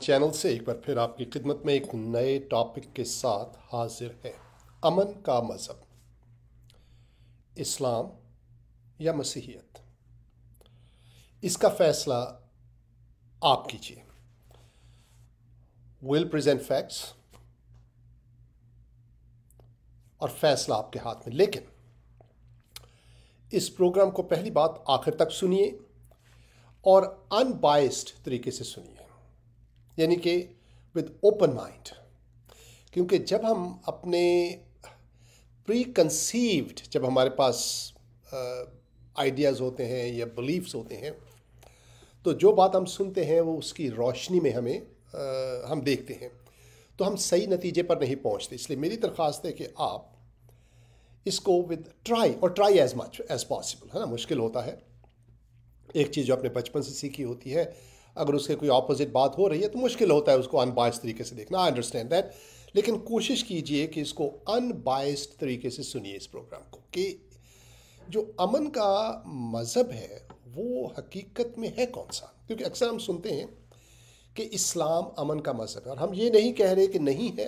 Channel से एक बार फिर आपकी खिदमत में एक नए टॉपिक के साथ हाजिर है। अमन का मज़हब, इस्लाम या मसीहियत, इसका फैसला आप कीजिए। विल प्रेजेंट फैक्ट्स और फैसला आपके हाथ में। लेकिन इस प्रोग्राम को पहली बात आखिर तक सुनिए और अनबाइस्ड तरीके से सुनिए, यानी कि विद ओपन माइंड। क्योंकि जब हम अपने प्री कंसीव्ड, जब हमारे पास आइडियाज़ होते हैं या बिलीफ्स होते हैं, तो जो बात हम सुनते हैं वो उसकी रोशनी में हम देखते हैं, तो हम सही नतीजे पर नहीं पहुंचते। इसलिए मेरी दरख्वास्त है कि आप इसको with try as much as possible, है ना। मुश्किल होता है, एक चीज़ जो आपने बचपन से सीखी होती है, अगर उसके कोई ऑपोजिट बात हो रही है तो मुश्किल होता है उसको अनबाइस्ड तरीके से देखना। आई अंडरस्टैंड दैट, लेकिन कोशिश कीजिए कि इसको अनबाइस्ड तरीके से सुनिए इस प्रोग्राम को, कि जो अमन का मज़हब है वो हकीकत में है कौन सा। क्योंकि अक्सर हम सुनते हैं कि इस्लाम अमन का मज़हब है, और हम ये नहीं कह रहे कि नहीं है।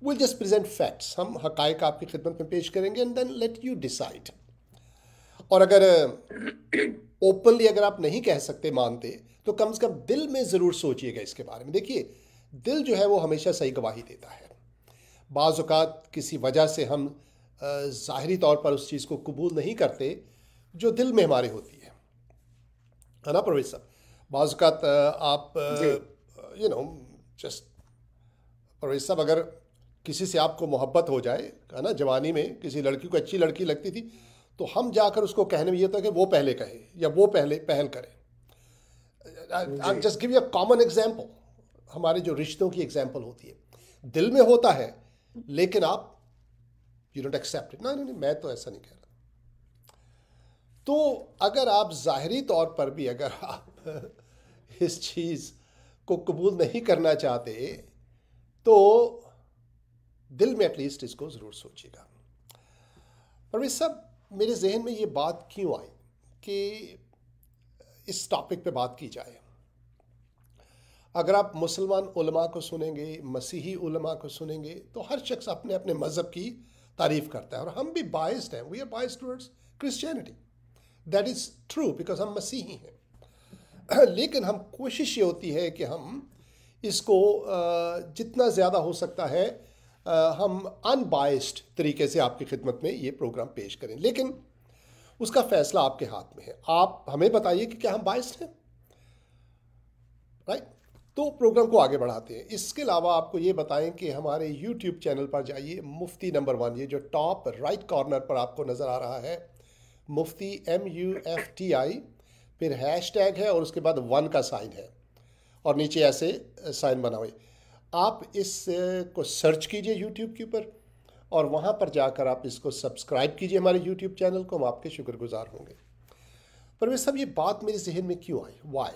विल जस्ट प्रेजेंट फैक्ट्स, हम हकायक आपकी खिदमत में पेश करेंगे and then let you decide. और अगर ओपनली अगर आप नहीं कह सकते, मानते, तो कम से कम दिल में ज़रूर सोचिएगा इसके बारे में। देखिए, दिल जो है वो हमेशा सही गवाही देता है। बाज़ औक़ात किसी वजह से हम ज़ाहिरी तौर पर उस चीज़ को कबूल नहीं करते जो दिल में हमारे होती है ना परवेज़ साहब। बाज़ औक़ात आप जी। जस्ट परवेज़ साहब, अगर किसी से आपको मोहब्बत हो जाए, है ना, जवानी में किसी लड़की को अच्छी लड़की लगती थी, तो हम जाकर उसको कहने में ये होता है कि वो पहले कहे या वो पहले पहल करे। आई जी। Just give you a common example. हमारे जो रिश्तों की एग्जाम्पल होती है, दिल में होता है लेकिन आप यू डोंट एक्सेप्ट इट। नहीं नहीं, मैं तो ऐसा नहीं कह रहा। तो अगर आप ज़ाहिरी तौर पर भी अगर आप इस चीज़ को कबूल नहीं करना चाहते, तो दिल में एटलीस्ट इसको ज़रूर सोचिएगा। पर सब मेरे जहन में ये बात क्यों आई कि इस टॉपिक पे बात की जाए। अगर आप मुसलमान उलमा को सुनेंगे, मसीही उलमा को सुनेंगे, तो हर शख्स अपने अपने मज़हब की तारीफ़ करता है, और हम भी बाइस्ड हैं। We are biased towards Christianity, that is true, because हम मसीही हैं। लेकिन हम कोशिश ये होती है कि हम इसको जितना ज़्यादा हो सकता है हम अनबाइस्ड तरीके से आपकी खिदमत में ये प्रोग्राम पेश करें। लेकिन उसका फ़ैसला आपके हाथ में है। आप हमें बताइए कि क्या हम बाइस्ड हैं, राइट। तो प्रोग्राम को आगे बढ़ाते हैं। इसके अलावा आपको ये बताएं कि हमारे यूट्यूब चैनल पर जाइए, मुफ्ती नंबर 1, ये जो टॉप राइट कॉर्नर पर आपको नज़र आ रहा है, मुफ्ती MUFTI, फिर हैशटैग है और उसके बाद 1 का साइन है, और नीचे ऐसे साइन बना हुआ है। आप इस को सर्च कीजिए यूट्यूब के ऊपर, और वहाँ पर जाकर आप इसको सब्सक्राइब कीजिए हमारे यूट्यूब चैनल को। हम आपके शुक्रगुजार होंगे। पर वे सब, ये बात मेरे जहन में क्यों आई, वाई?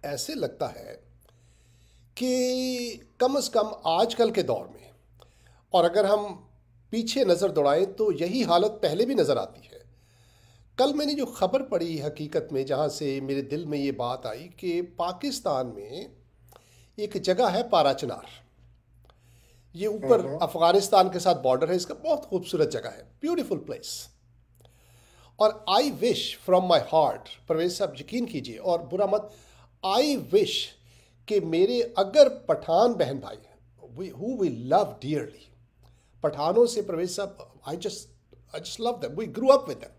ऐसे लगता है कि कम से कम आजकल के दौर में, और अगर हम पीछे नज़र दौड़ाएं तो यही हालत पहले भी नज़र आती है। कल मैंने जो ख़बर पढ़ी हकीकत में, जहाँ से मेरे दिल में ये बात आई कि पाकिस्तान में एक जगह है पाराचनार, ये ऊपर अफ़गानिस्तान के साथ बॉर्डर है इसका, बहुत खूबसूरत जगह है, ब्यूटीफुल प्लेस। और I wish from my heart, Parvez साहब यकीन कीजिए और बुरा मत, आई विश कि मेरे अगर पठान बहन भाई हु वी लव डियरली, पठानों से परवेज साहब, I just love them, we grew up with them.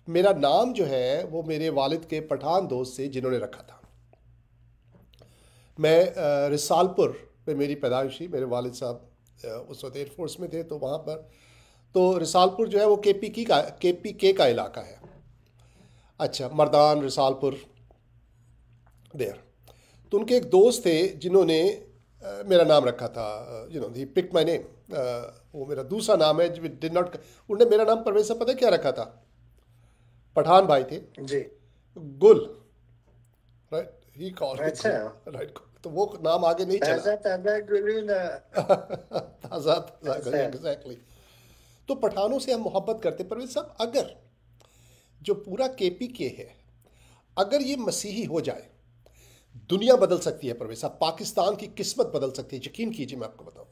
मेरा नाम जो है वो मेरे वालिद के पठान दोस्त से जिन्होंने रखा था। मैं रिसालपुर पे मेरी पैदाइश हुई, मेरे वालिद साहब उस वक्त एयरफोर्स में थे, तो वहाँ पर, तो रिसालपुर जो है वो KPK का इलाका है। अच्छा, मर्दान, रिसालपुर, देयर। तो उनके एक दोस्त थे जिन्होंने मेरा नाम रखा था, ही पिक माई नेम। वो मेरा दूसरा नाम है, डिड नॉट, उन्होंने मेरा नाम परवेज साहब पता क्या रखा था? पठान भाई थे, जी। गुल, राइट, ही कॉल्ड मी अच्छा। गुल, राइट। तो वो नाम आगे नहीं चला। ताज़ा ताज़ा गुलूना। ताज़ा ताज़ा, ऐसा। एग्जैक्टली। तो पठानों से हम मोहब्बत करते। परवेज साहब, अगर जो पूरा KPK है, अगर ये मसीही हो जाए, दुनिया बदल सकती है परवेज साहब, पाकिस्तान की किस्मत बदल सकती है, यकीन कीजिए मैं आपको बताऊं।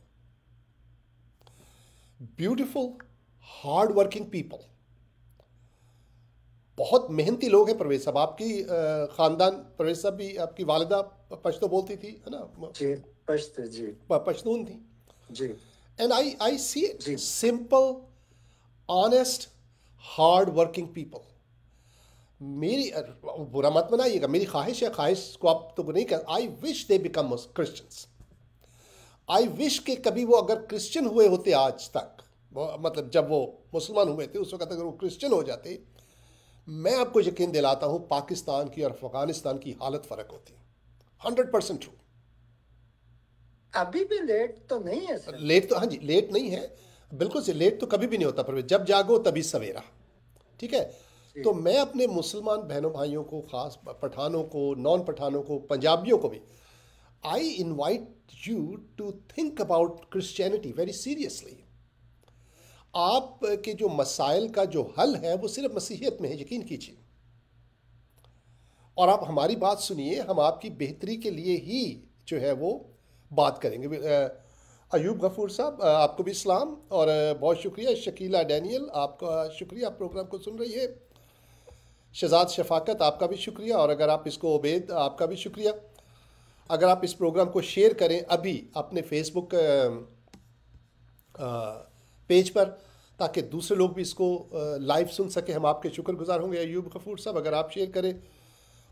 ब्यूटीफुल हार्ड वर्किंग पीपल, बहुत मेहनती लोग हैं परवेज साहब। आपकी खानदान परवेज साहब भी, आपकी वालिदा पश्तो बोलती थी, है ना, जी, पश्तो, जी पश्तून थी। जी एंड आई सी इट, जी simple honest hard working people. मेरी बुरा मत बनाइएगा, मेरी ख्वाहिश है, ख्वाहिश को आप तो नहीं कर, आई wish they become Christians. I wish के कभी वो अगर क्रिश्चियन हुए होते आज तक, मतलब जब वो मुसलमान हुए थे उस वक्त अगर वो क्रिश्चियन हो जाते, मैं आपको यकीन दिलाता हूं पाकिस्तान की और अफगानिस्तान की हालत फर्क होती। 100% ट्रू। अभी भी लेट तो नहीं है सर। लेट तो, हाँ जी, लेट नहीं है, बिल्कुल से लेट तो कभी भी नहीं होता, पर जब जागो तभी सवेरा, ठीक है। जी तो मैं अपने मुसलमान बहनों भाइयों को, खास पठानों को, नॉन पठानों को, पंजाबियों को भी, I invite you to think about Christianity very seriously. आप के जो मसाइल का जो हल है वो सिर्फ मसीहियत में है, यकीन कीजिए। और आप हमारी बात सुनिए, हम आपकी बेहतरी के लिए ही जो है वो बात करेंगे। अयूब गफूर साहब, आपको भी सलाम और बहुत शुक्रिया। शकीला डैनियल, आपका शुक्रिया, आप प्रोग्राम को सुन रही है। शहजाद शफाकत, आपका भी शुक्रिया। और अगर आप इसको, उबैद, आपका भी शुक्रिया। अगर आप इस प्रोग्राम को शेयर करें अभी अपने फेसबुक पेज पर, ताकि दूसरे लोग भी इसको लाइव सुन सके, हम आपके शुक्रगुजार होंगे। अयूब गफूर साहब, अगर आप शेयर करें।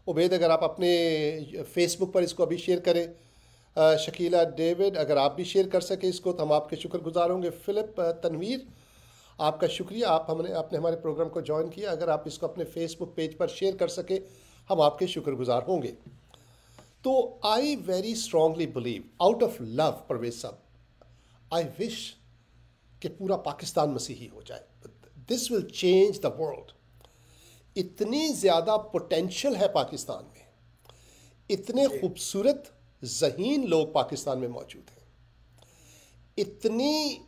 उबैद, अगर आप अपने फेसबुक पर इसको अभी शेयर करें। शकीला डेविड, अगर आप भी शेयर कर सके इसको तो हम आपके शुक्रगुजार होंगे। फ़िलिप तनवीर, आपका शुक्रिया, आपने हमारे प्रोग्राम को ज्वाइन किया। अगर आप इसको अपने फेसबुक पेज पर शेयर कर सके, हम आपके शुक्रगुजार होंगे। तो I very strongly believe, out of love Parvez साहब, आई विश कि पूरा पाकिस्तान मसीही हो जाए। This will change the world. इतनी ज़्यादा पोटेंशियल है पाकिस्तान में, इतने जी खूबसूरत ज़हीन लोग पाकिस्तान में मौजूद हैं, इतनी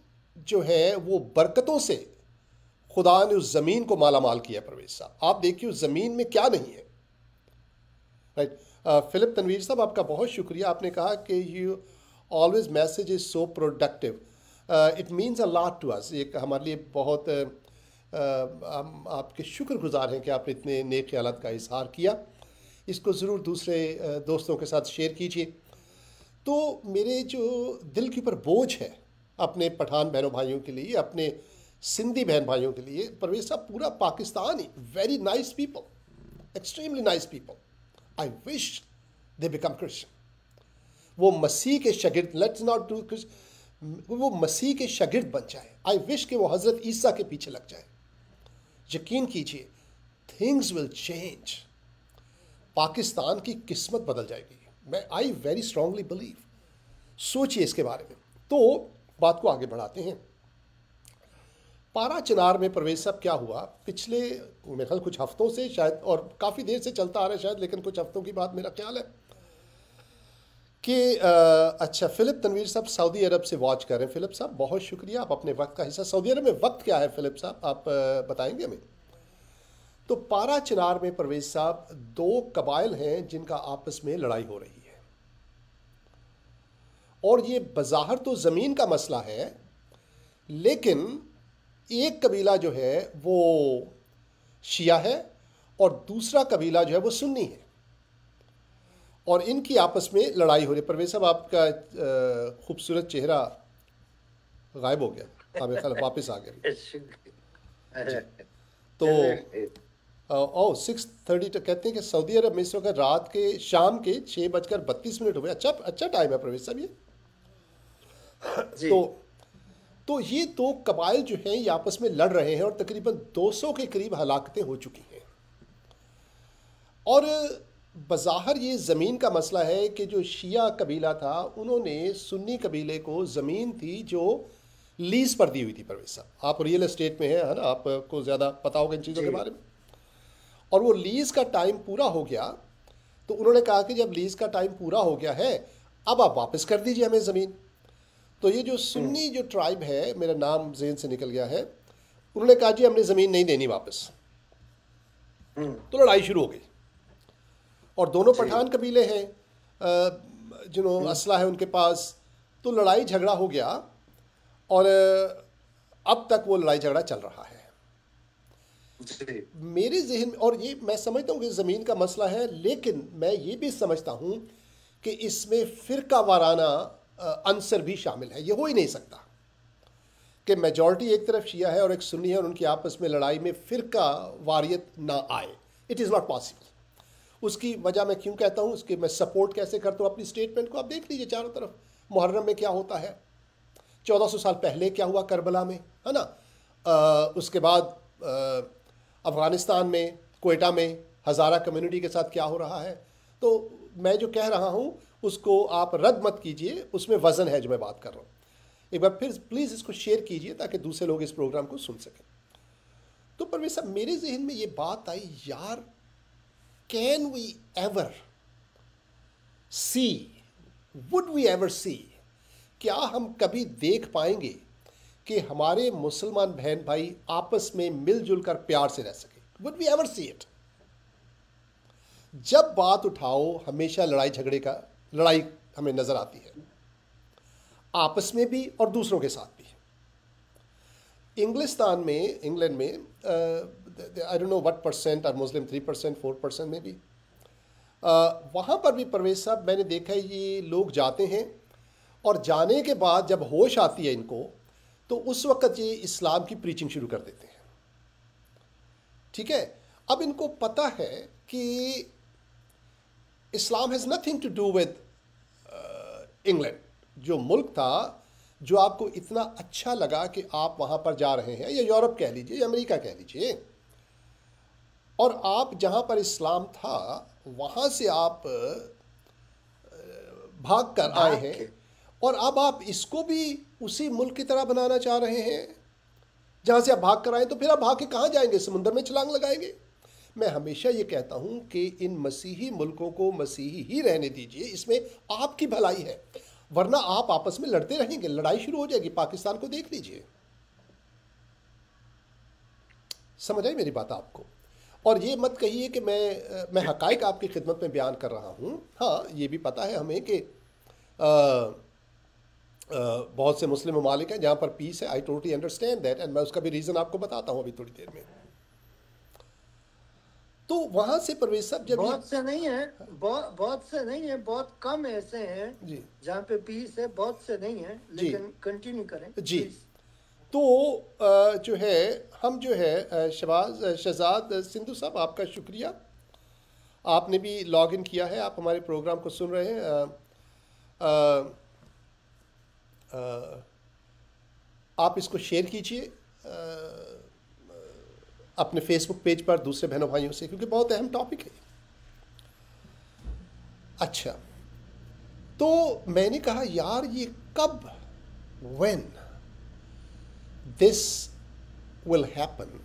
जो है वो बरकतों से खुदा ने उस ज़मीन को माला माल किया परवेज साहब। आप देखिए उस ज़मीन में क्या नहीं है, राइट। फ़िलिप तनवीर साहब, आपका बहुत शुक्रिया। आपने कहा कि you always message is so productive, it means a lot to us. एक हमारे लिए बहुत हम आपके शुक्रगुजार हैं कि आपने इतने नेक ख्यालात का इजहार किया। इसको ज़रूर दूसरे दोस्तों के साथ शेयर कीजिए। तो मेरे जो दिल के ऊपर बोझ है अपने पठान बहनों भाइयों के लिए, अपने सिंधी बहन भाइयों के लिए, परवेज साहब, पूरा पाकिस्तान ही very nice people, extremely nice people. I wish they become Christian. वो मसीह के शागिर्द, लेट्स नॉट डू, वो मसीह के शागिर्द बन जाए। आई विश कि वो हज़रत ईसा के पीछे लग जाए। यकीन कीजिए, थिंग्स विल चेंज, पाकिस्तान की किस्मत बदल जाएगी। मैं आई वेरी स्ट्रांगली बिलीव। सोचिए इसके बारे में। तो बात को आगे बढ़ाते हैं। पारा चिनार में परवेज साहब क्या हुआ, पिछले मेरे ख्याल कुछ हफ्तों से शायद, और काफ़ी देर से चलता आ रहा है शायद, लेकिन कुछ हफ्तों की बात मेरा ख्याल है कि अच्छा, फ़िलिप तनवीर साहब सऊदी अरब से वॉच कर रहे हैं। फ़िलिप साहब, बहुत शुक्रिया, आप अपने वक्त का हिस्सा। सऊदी अरब में वक्त क्या है फ़िलिप साहब, आप बताएंगे हमें। तो पारा चिनार में परवेज साहब दो कबाइल हैं जिनका आपस में लड़ाई हो रही है, और ये बज़ाहिर तो ज़मीन का मसला है, लेकिन एक कबीला जो है वो शिया है और दूसरा कबीला जो है वो सुन्नी है, और इनकी आपस में लड़ाई हो रही है। परवेज साहब, आपका खूबसूरत चेहरा गायब हो गया, हमें ख्याल वापस आ गया जी। तो चलिए, 6:30 तो कहते हैं कि सऊदी अरब में इस वक्त रात के, शाम के 6:32 हुए। अच्छा टाइम है प्रवेश साहब ये। जी तो ये दो कबाइल जो हैं ये आपस में लड़ रहे हैं, और तकरीबन 200 के करीब हलाकतें हो चुकी हैं। और बज़ाहिर ये ज़मीन का मसला है कि जो शिया कबीला था, उन्होंने सुन्नी कबीले को ज़मीन थी जो लीज पर दी हुई थी। परवेज साहब, आप रियल एस्टेट में हैं, है ना, आपको ज़्यादा पता होगा इन चीज़ों के जी बारे में। और वो लीज़ का टाइम पूरा हो गया, तो उन्होंने कहा कि जब लीज़ का टाइम पूरा हो गया है, अब आप वापस कर दीजिए हमें ज़मीन। तो ये जो सुन्नी जो ट्राइब है, मेरा नाम जेन से निकल गया है, उन्होंने कहा जी हमने ज़मीन नहीं देनी वापस। तो लड़ाई शुरू हो गई, और दोनों जी पठान कबीले हैं, असला है उनके पास, तो लड़ाई झगड़ा हो गया और अब तक वो लड़ाई झगड़ा चल रहा है जी। मेरे जहन में। और ये मैं समझता हूँ कि ज़मीन का मसला है, लेकिन मैं ये भी समझता हूँ कि इसमें फ़िरका वाराना अंसर भी शामिल है। ये हो ही नहीं सकता कि मेजॉरिटी एक तरफ शिया है और एक सुन्नी है और उनकी आपस में लड़ाई में फ़िरका वारियत ना आए। It is not possible. उसकी वजह मैं क्यों कहता हूँ, उसकी मैं सपोर्ट कैसे करता हूँ अपनी स्टेटमेंट को। आप देख लीजिए चारों तरफ मुहर्रम में क्या होता है, 1400 साल पहले क्या हुआ करबला में, है ना। उसके बाद अफ़गानिस्तान में कोयटा में हज़ारा कम्युनिटी के साथ क्या हो रहा है। तो मैं जो कह रहा हूँ उसको आप रद्द मत कीजिए, उसमें वज़न है जो मैं बात कर रहा हूँ। एक बार फिर प्लीज़ इसको शेयर कीजिए ताकि दूसरे लोग इस प्रोग्राम को सुन सकें। तो परवेज साहब, मेरे जहन में ये बात आई, यार can we ever see, would we ever see, क्या हम कभी देख पाएंगे कि हमारे मुसलमान बहन भाई आपस में मिलजुल कर प्यार से रह सके? Would we ever see it? जब बात उठाओ हमेशा लड़ाई हमें नजर आती है, आपस में भी और दूसरों के साथ भी। इंग्लैंड में I don't know what percent are Muslim, 3%, 4% में भी। वहाँ पर भी परवेज साहब मैंने देखा है, ये लोग जाते हैं और जाने के बाद जब होश आती है इनको, तो उस वक़्त ये इस्लाम की प्रीचिंग शुरू कर देते हैं। ठीक है, अब इनको पता है कि Islam has nothing to do with England, जो मुल्क था जो आपको इतना अच्छा लगा कि आप वहाँ पर जा रहे हैं, या यूरोप कह लीजिए या अमेरिका कह लीजिए, और आप जहाँ पर इस्लाम था वहाँ से आप भाग कर आए हैं, और अब आप इसको भी उसी मुल्क की तरह बनाना चाह रहे हैं जहाँ से आप भाग कर आए। तो फिर आप भाग के कहाँ जाएंगे? समुंदर में छलांग लगाएंगे? मैं हमेशा ये कहता हूँ कि इन मसीही मुल्कों को मसीही ही रहने दीजिए, इसमें आपकी भलाई है, वरना आप आपस में लड़ते रहेंगे, लड़ाई शुरू हो जाएगी। पाकिस्तान को देख लीजिए। समझ आई मेरी बात आपको? और ये मत कहिए कि मैं हकाइक आपकी खिदमत में बयान कर रहा हूँ। हाँ, ये भी पता है हमें कि बहुत से मुस्लिम ममालिक हैं जहाँ पर पीस है। I totally understand that, and मैं उसका भी रीज़न आपको बताता हूँ अभी थोड़ी देर में। तो वहाँ से परवेज साहब जब बहुत से नहीं है, बहुत से नहीं है, बहुत कम ऐसे हैं जी जहाँ पे पीस है, बहुत से नहीं है, लेकिन कंटिन्यू करें जी। please। तो जो है हम जो है शहजाद सिंधु साहब, आपका शुक्रिया, आपने भी लॉग इन किया है, आप हमारे प्रोग्राम को सुन रहे हैं। आप इसको शेयर कीजिए अपने फेसबुक पेज पर दूसरे बहनों भाइयों से, क्योंकि बहुत अहम टॉपिक है। अच्छा, तो मैंने कहा यार ये कब, when this will happen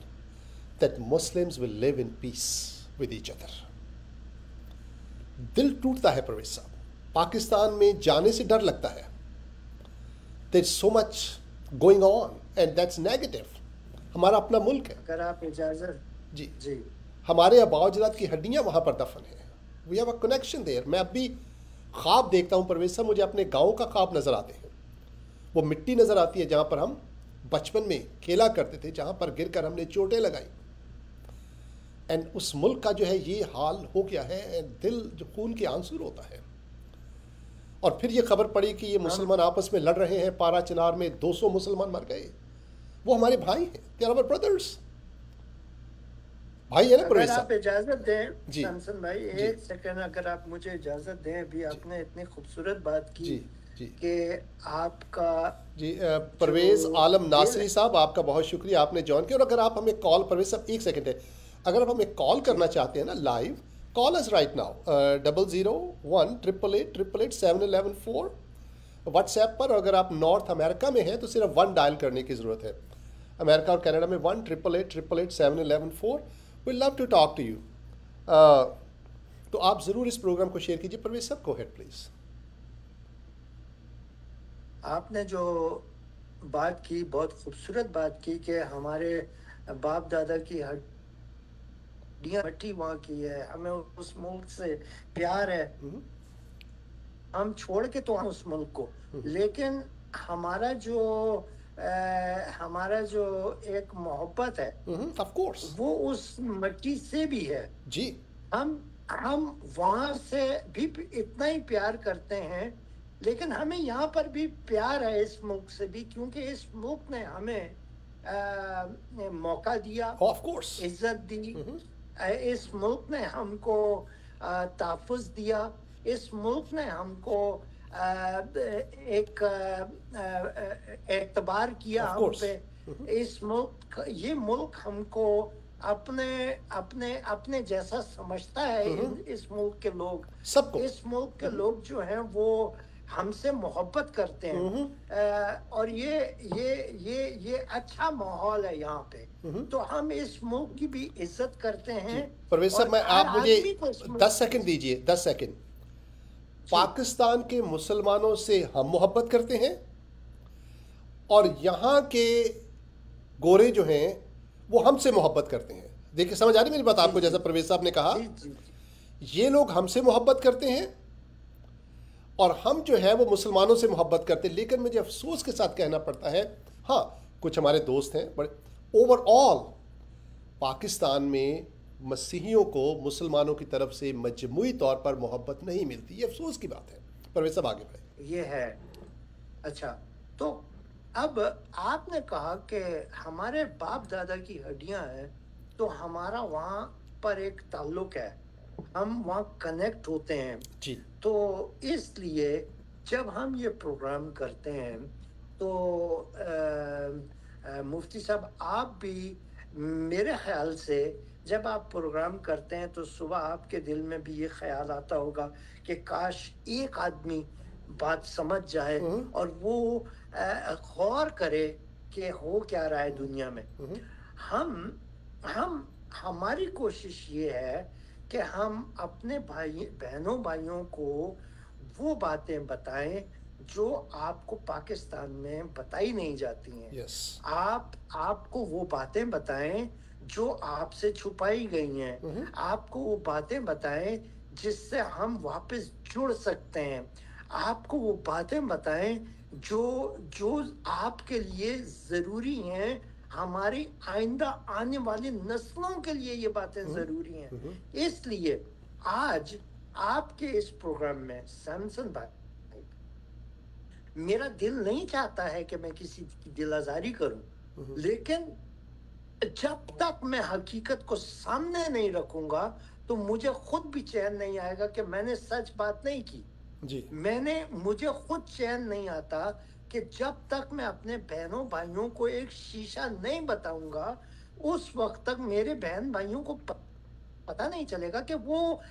that Muslims will live in peace with each other. दिल टूटता है परवेज साहब, पाकिस्तान में जाने से डर लगता है। There is so much going on and that's negative. हमारा अपना मुल्क है। अगर आप इजाजत जी जी। हमारे आबाओ अजदाद की हड्डियाँ वहाँ पर दफन हैं। We have a connection there. मैं अब भी ख्वाब देखता हूँ परवेज साहब, मुझे अपने गाँव का ख्वाब नज़र आते हैं। वो मिट्टी नज़र आती है जहाँ पर हम बचपन में खेला करते थे, जहाँ पर गिर कर हमने चोटें लगाई। एंड उस मुल्क का जो है ये हाल हो गया है, दिल जो खून के आंसू होता है। और फिर ये खबर पड़ी कि ये मुसलमान आपस में लड़ रहे हैं, पारा चिनार में 200 मुसलमान मर गए। वो हमारे भाई हैं, दे आर आवर ब्रदर्स। भाई है ना अगर परवेज आप साहब? इजाजत दें जी सनसन भाई, जी एक सेकंड अगर आप मुझे इजाजत दें। अभी आपने इतनी खूबसूरत बात की जी जी कि आपका जी परवेज़ जो आलम दिल नासरी है, साहब, आपका बहुत शुक्रिया, आपने ज्वाइन किया। और अगर आप हमें कॉल, परवेज़ साहब एक सेकंड है, अगर आप हमें कॉल करना चाहते हैं ना live, call us right now 001-888-888-711-4 WhatsApp पर। अगर आप नॉर्थ अमेरिका में हैं तो सिर्फ 1 डायल करने की ज़रूरत है। अमेरिका और कनाडा में 1-888-888-711-4। We love to talk to you. तो आप ज़रूर इस प्रोग्राम को शेयर कीजिए। परवेज़ साहब, गो अहेड प्लीज़। आपने जो बात की, बहुत खूबसूरत बात की कि हमारे बाप दादा की हड्डियां मट्टी वहाँ की है, हमें उस मुल्क से प्यार है। हम छोड़ के तो हम उस मुल्क को, लेकिन हमारा जो एक मोहब्बत है ऑफ कोर्स वो उस मिट्टी से भी है जी। हम वहां से भी इतना ही प्यार करते हैं, लेकिन हमें यहाँ पर भी प्यार है इस मुल्क से भी, क्योंकि इस मुल्क ने हमें मौका दिया, ऑफ कोर्स इज्जत दी, इस मुल्क ने हमको तहफ़्फ़ुज़ दिया, इस मुल्क ने हमको एक एतबार किया Of हम course. पे। ये मुल्क हमको अपने अपने अपने जैसा समझता है। इस मुल्क के लोग, सबको इस मुल्क के लोग जो हैं वो हमसे मोहब्बत करते हैं, और ये अच्छा माहौल है यहाँ पे, तो हम इस मुल्क की भी इज्जत करते हैं। परवेज साहब, और मैं हर आप मुझे आदमी को इस मुल्क 10 सेकंड दीजिए, 10 सेकंड। पाकिस्तान के मुसलमानों से हम मोहब्बत करते हैं और यहाँ के गोरे जो हैं वो हमसे मोहब्बत करते हैं। देखिए, समझ आ रही मेरी बात आपको? जैसा परवेज साहब ने कहा, ये लोग हमसे मोहब्बत करते हैं और हम जो है वो मुसलमानों से मोहब्बत करते हैं। लेकिन मुझे अफसोस के साथ कहना पड़ता है, हाँ कुछ हमारे दोस्त हैं, बट ओवरऑल पाकिस्तान में मसीहियों को मुसलमानों की तरफ से मजमूई तौर पर मोहब्बत नहीं मिलती। ये अफसोस की बात है। परवेज साहब आगे बढ़े। ये है। अच्छा, तो अब आपने कहा कि हमारे बाप दादा की हड्डियां हैं, तो हमारा वहाँ पर एक ताल्लुक है, हम वहाँ कनेक्ट होते हैं जी। तो इसलिए जब हम ये प्रोग्राम करते हैं तो मुफ्ती साहब, आप भी मेरे ख्याल से जब आप प्रोग्राम करते हैं तो सुबह आपके दिल में भी ये ख्याल आता होगा कि काश एक आदमी बात समझ जाए और वो गौर करे कि हो क्या रहा है दुनिया में। हम हमारी कोशिश ये है कि हम अपने बहनों को वो बातें बताएं जो आपको पाकिस्तान में बताई नहीं जाती हैं। yes. आपको वो बातें बताएं जो आपसे छुपाई गई हैं। आपको वो बातें बताएं जिससे हम वापस जुड़ सकते हैं। आपको वो बातें बताएं जो आपके लिए जरूरी हैं, हमारी आइंदा आने वाली नस्लों के लिए ये बातें जरूरी हैं। इसलिए आज आपके इस प्रोग्राम में सैमसन भाई, मेरा दिल नहीं चाहता है कि मैं किसी की दिल आजारी करूं, लेकिन जब तक मैं हकीकत को सामने नहीं रखूंगा तो मुझे खुद भी चैन नहीं आएगा कि मैंने सच बात नहीं की जी। मुझे खुद चैन नहीं आता कि जब तक मैं अपने बहनों भाइयों को एक शीशा नहीं बताऊंगा, उस वक्त तक मेरे बहन भाइयों को पता नहीं चलेगा कि वो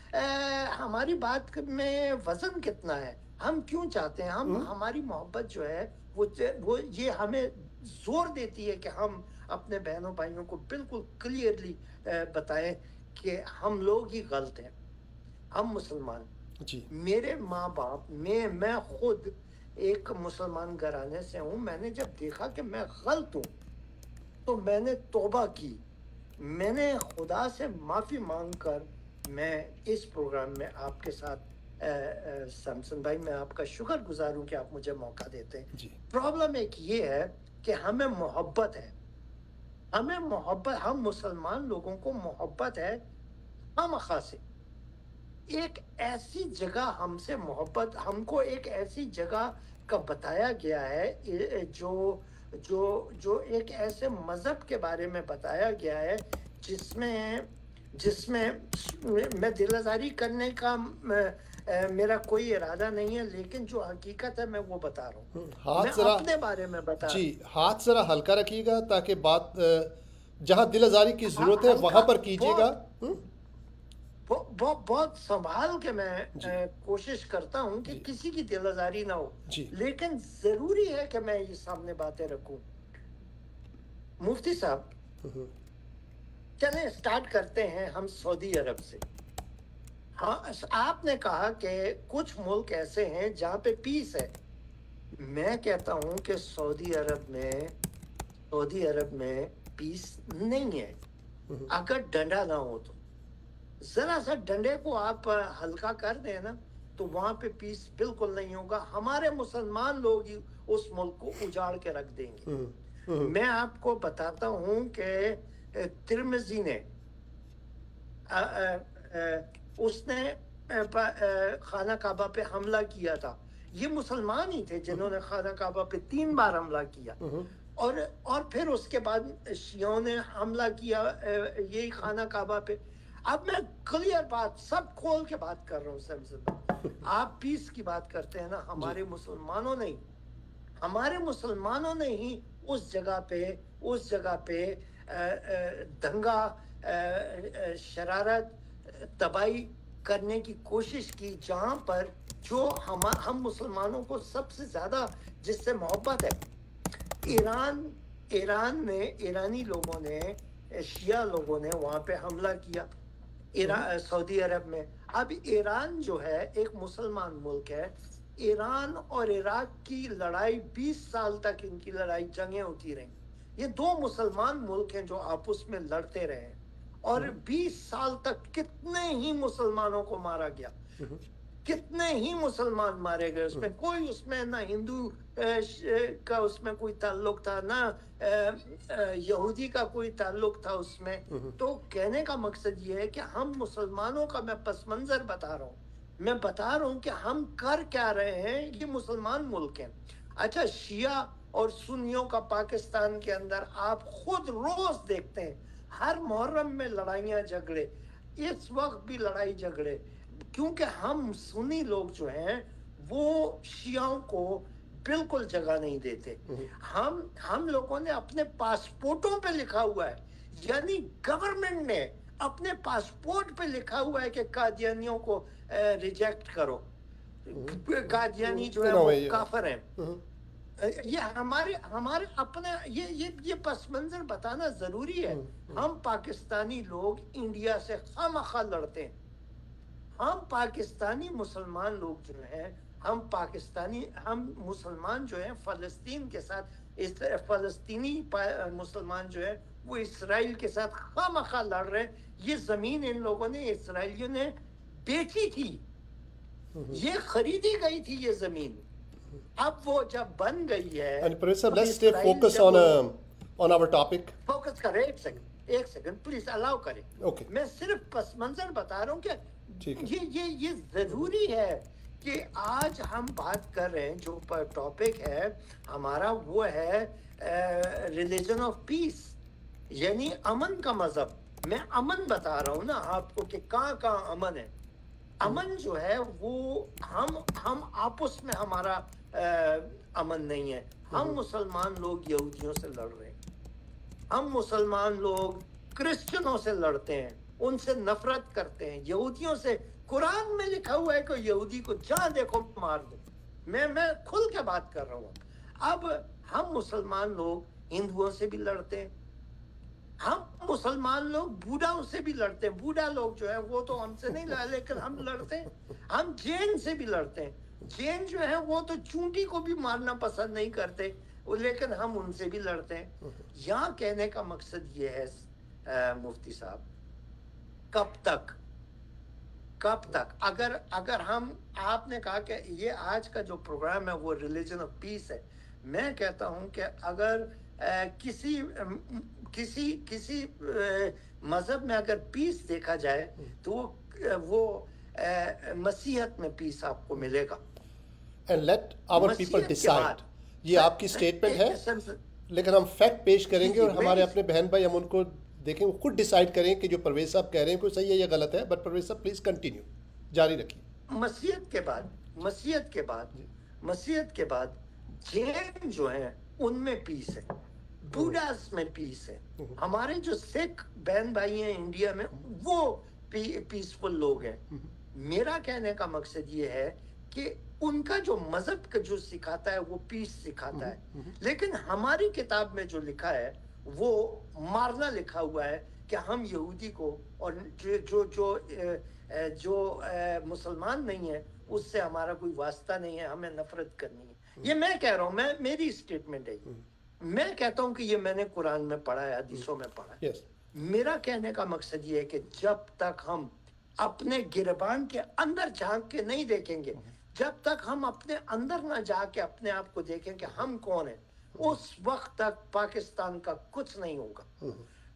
हमारी बात में वजन कितना है, हम क्यों चाहते हैं। हमारी मोहब्बत जो है वो ये हमें जोर देती है कि हम अपने बहनों भाइयों को बिल्कुल क्लियरली बताएं कि हम लोग ही गलत हैं, हम मुसलमान जी। मेरे माँ बाप मैं खुद एक मुसलमान घराने से हूँ। मैंने जब देखा कि मैं गलत हूँ तो मैंने तौबा की, मैंने खुदा से माफी मांगकर मैं इस प्रोग्राम में आपके साथ सैमसन भाई, मैं आपका शुक्रगुजार हूँ कि आप मुझे मौका देते हैं। प्रॉब्लम एक ये है कि हमें मोहब्बत है, हम मुसलमान लोगों को मोहब्बत है हम खासे। एक ऐसी जगह हमसे मोहब्बत, हमको एक ऐसी जगह का बताया गया है जो एक ऐसे मजहब के बारे में बताया गया है जिसमें मैं दिलआज़ारी करने का मेरा कोई इरादा नहीं है, लेकिन जो हकीकत है मैं वो बता रहा हूँ, मैं अपने बारे में बता रहा हूँ। जी, हाथ जरा हल्का रखिएगा ताकि बात जहाँ दिलआज़ारी की जरूरत है वहां पर कीजिएगा। बहुत संभाल के मैं कोशिश करता हूँ कि किसी की दिलआज़ारी ना हो, लेकिन जरूरी है कि मैं ये सामने बातें रखूं। मुफ्ती साहब, चलें स्टार्ट करते हैं हम सऊदी अरब से। हाँ, आपने कहा कि कुछ मुल्क ऐसे हैं जहाँ पे पीस है। मैं कहता हूँ कि सऊदी अरब में पीस नहीं है। अगर डंडा ना हो तो जरा सा डंडे को आप हल्का कर दें ना तो वहां पे पीस बिल्कुल नहीं होगा। हमारे मुसलमान लोग ही उस मुल्क को उजाड़ के रख देंगे। मैं आपको बताता हूं कि तिर्मिज़ी ने उसने खाना काबा पे हमला किया था। ये मुसलमान ही थे जिन्होंने खाना काबा पे 3 बार हमला किया, और फिर उसके बाद शियों ने हमला किया यही खाना काबा पे। अब मैं क्लियर बात सब खोल के बात कर रहा हूँ सर। आप पीस की बात करते हैं ना, हमारे मुसलमानों ने ही उस जगह पे दंगा, शरारत, तबाही करने की कोशिश की, जहां पर जो हम मुसलमानों को सबसे ज्यादा जिससे मोहब्बत है, ईरानी लोगों ने, शिया लोगों ने वहां पे हमला किया सऊदी अरब में। अब ईरान जो है एक मुसलमान मुल्क है। ईरान और इराक की लड़ाई 20 साल तक इनकी लड़ाई जंगें होती रही। ये 2 मुसलमान मुल्क हैं जो आपस में लड़ते रहे, और 20 साल तक कितने ही मुसलमानों को मारा गया, कितने ही मुसलमान मारे गए। उसमें ना हिंदू का उसमें कोई ताल्लुक था, ना यहूदी का कोई ताल्लुक था उसमें। तो कहने का मकसद ये है कि हम मुसलमानों का मैं पस मंजर बता रहा हूँ। मैं बता रहा हूँ कि हम कर क्या रहे हैं। ये मुसलमान मुल्क हैं। अच्छा, शिया और सुन्नियों का पाकिस्तान के अंदर आप खुद रोज देखते हैं, हर मुहर्रम में लड़ाइयाँ झगड़े, इस वक्त भी लड़ाई झगड़े, क्योंकि हम सुन्नी लोग जो हैं वो शियाओं को बिल्कुल जगह नहीं देते। हम लोगों ने अपने पासपोर्टों पे लिखा हुआ है, यानी गवर्नमेंट ने अपने पासपोर्ट पे लिखा हुआ है कि कादियानियों को रिजेक्ट करो, कादियानी जो है वो काफिर हैं। ये हमारे अपने ये पस मंजर बताना जरूरी है। हम पाकिस्तानी लोग इंडिया से खामखा लड़ते हैं। हम पाकिस्तानी मुसलमान लोग जो हैं, हम मुसलमान जो हैं फलस्तीन के साथ, फलस्तीनी मुसलमान जो है वो इसराइल के साथ खामखा लड़ रहे हैं। ये जमीन इन लोगों ने, इसराइलियों ने बेची थी, ये खरीदी गई थी ये जमीन। अब वो जब बन गई है, and Professor, let's stay focused on our topic. Focus करें, एक सेकंड प्लीज अलाउ करें। Okay. मैं सिर्फ पस मंजर बता रहा हूँ कि ये जरूरी है कि आज हम बात कर रहे हैं, जो टॉपिक है हमारा वो है रिलीजन ऑफ पीस, यानी अमन का मजहब। मैं अमन बता रहा हूँ ना आपको कि कहाँ अमन है। अमन जो है वो हम आपस में हमारा अमन नहीं है। हम मुसलमान लोग यहूदियों से लड़ रहे हैं, हम मुसलमान लोग क्रिश्चियनों से लड़ते हैं, उनसे नफरत करते हैं। यहूदियों से कुरान में लिखा हुआ है कि यहूदी को जहां देखो मार दो। मैं खुल के बात कर रहा हूँ। अब हम मुसलमान लोग हिंदुओं से भी लड़ते हैं, हम मुसलमान लोग बूढ़ाओं से भी लड़ते हैं। बूढ़ा लोग जो है वो तो हमसे नहीं लड़ते, लेकिन हम लड़ते हैं। हम जैन से भी लड़ते हैं। जैन जो है वो तो चूंटी को भी मारना पसंद नहीं करते, लेकिन हम उनसे भी लड़ते हैं। यहाँ कहने का मकसद ये है मुफ्ती साहब, कब तक अगर हम, आपने कहा कि ये आज का जो प्रोग्राम है वो रिलीजन ऑफ पीस है। मैं कहता हूँ कि अगर किसी मजहब में अगर पीस देखा जाए तो वो मसीहत में पीस आपको मिलेगा। And let our people decide. ये आपकी स्टेटमेंट है, लेकिन हम फैक्ट पेश करेंगे और हमारे अपने बहन भाई हम उनको देखें, वो खुद डिसाइड करें कि जो परवेज साहब कह रहे हैं कोई सही है या गलत है। बट परवेज साहब प्लीज कंटिन्यू, जारी रखिए। मसीहत के बाद जैन जो है उनमें पीस है, बुद्धास में पीस है। हमारे जो सिख बहन भाई हैं इंडिया में वो पीसफुल लोग हैं। मेरा कहने का मकसद ये है कि उनका जो मजहब का जो सिखाता है वो पीस सिखाता है, लेकिन हमारी किताब में जो लिखा है वो मारना लिखा हुआ है कि हम यहूदी को और जो मुसलमान नहीं है उससे हमारा कोई वास्ता नहीं है, हमें नफरत करनी है। ये मैं कह रहा हूँ, मेरी स्टेटमेंट है। मैं कहता हूँ कि ये मैंने कुरान में पढ़ा है, हदीसों में पढ़ा है। yes. मेरा कहने का मकसद ये है कि जब तक हम अपने गिरबान के अंदर झांक के नहीं देखेंगे, जब तक हम अपने अंदर ना जाके अपने आप को देखें कि हम कौन हैं, उस वक्त तक पाकिस्तान का कुछ नहीं होगा,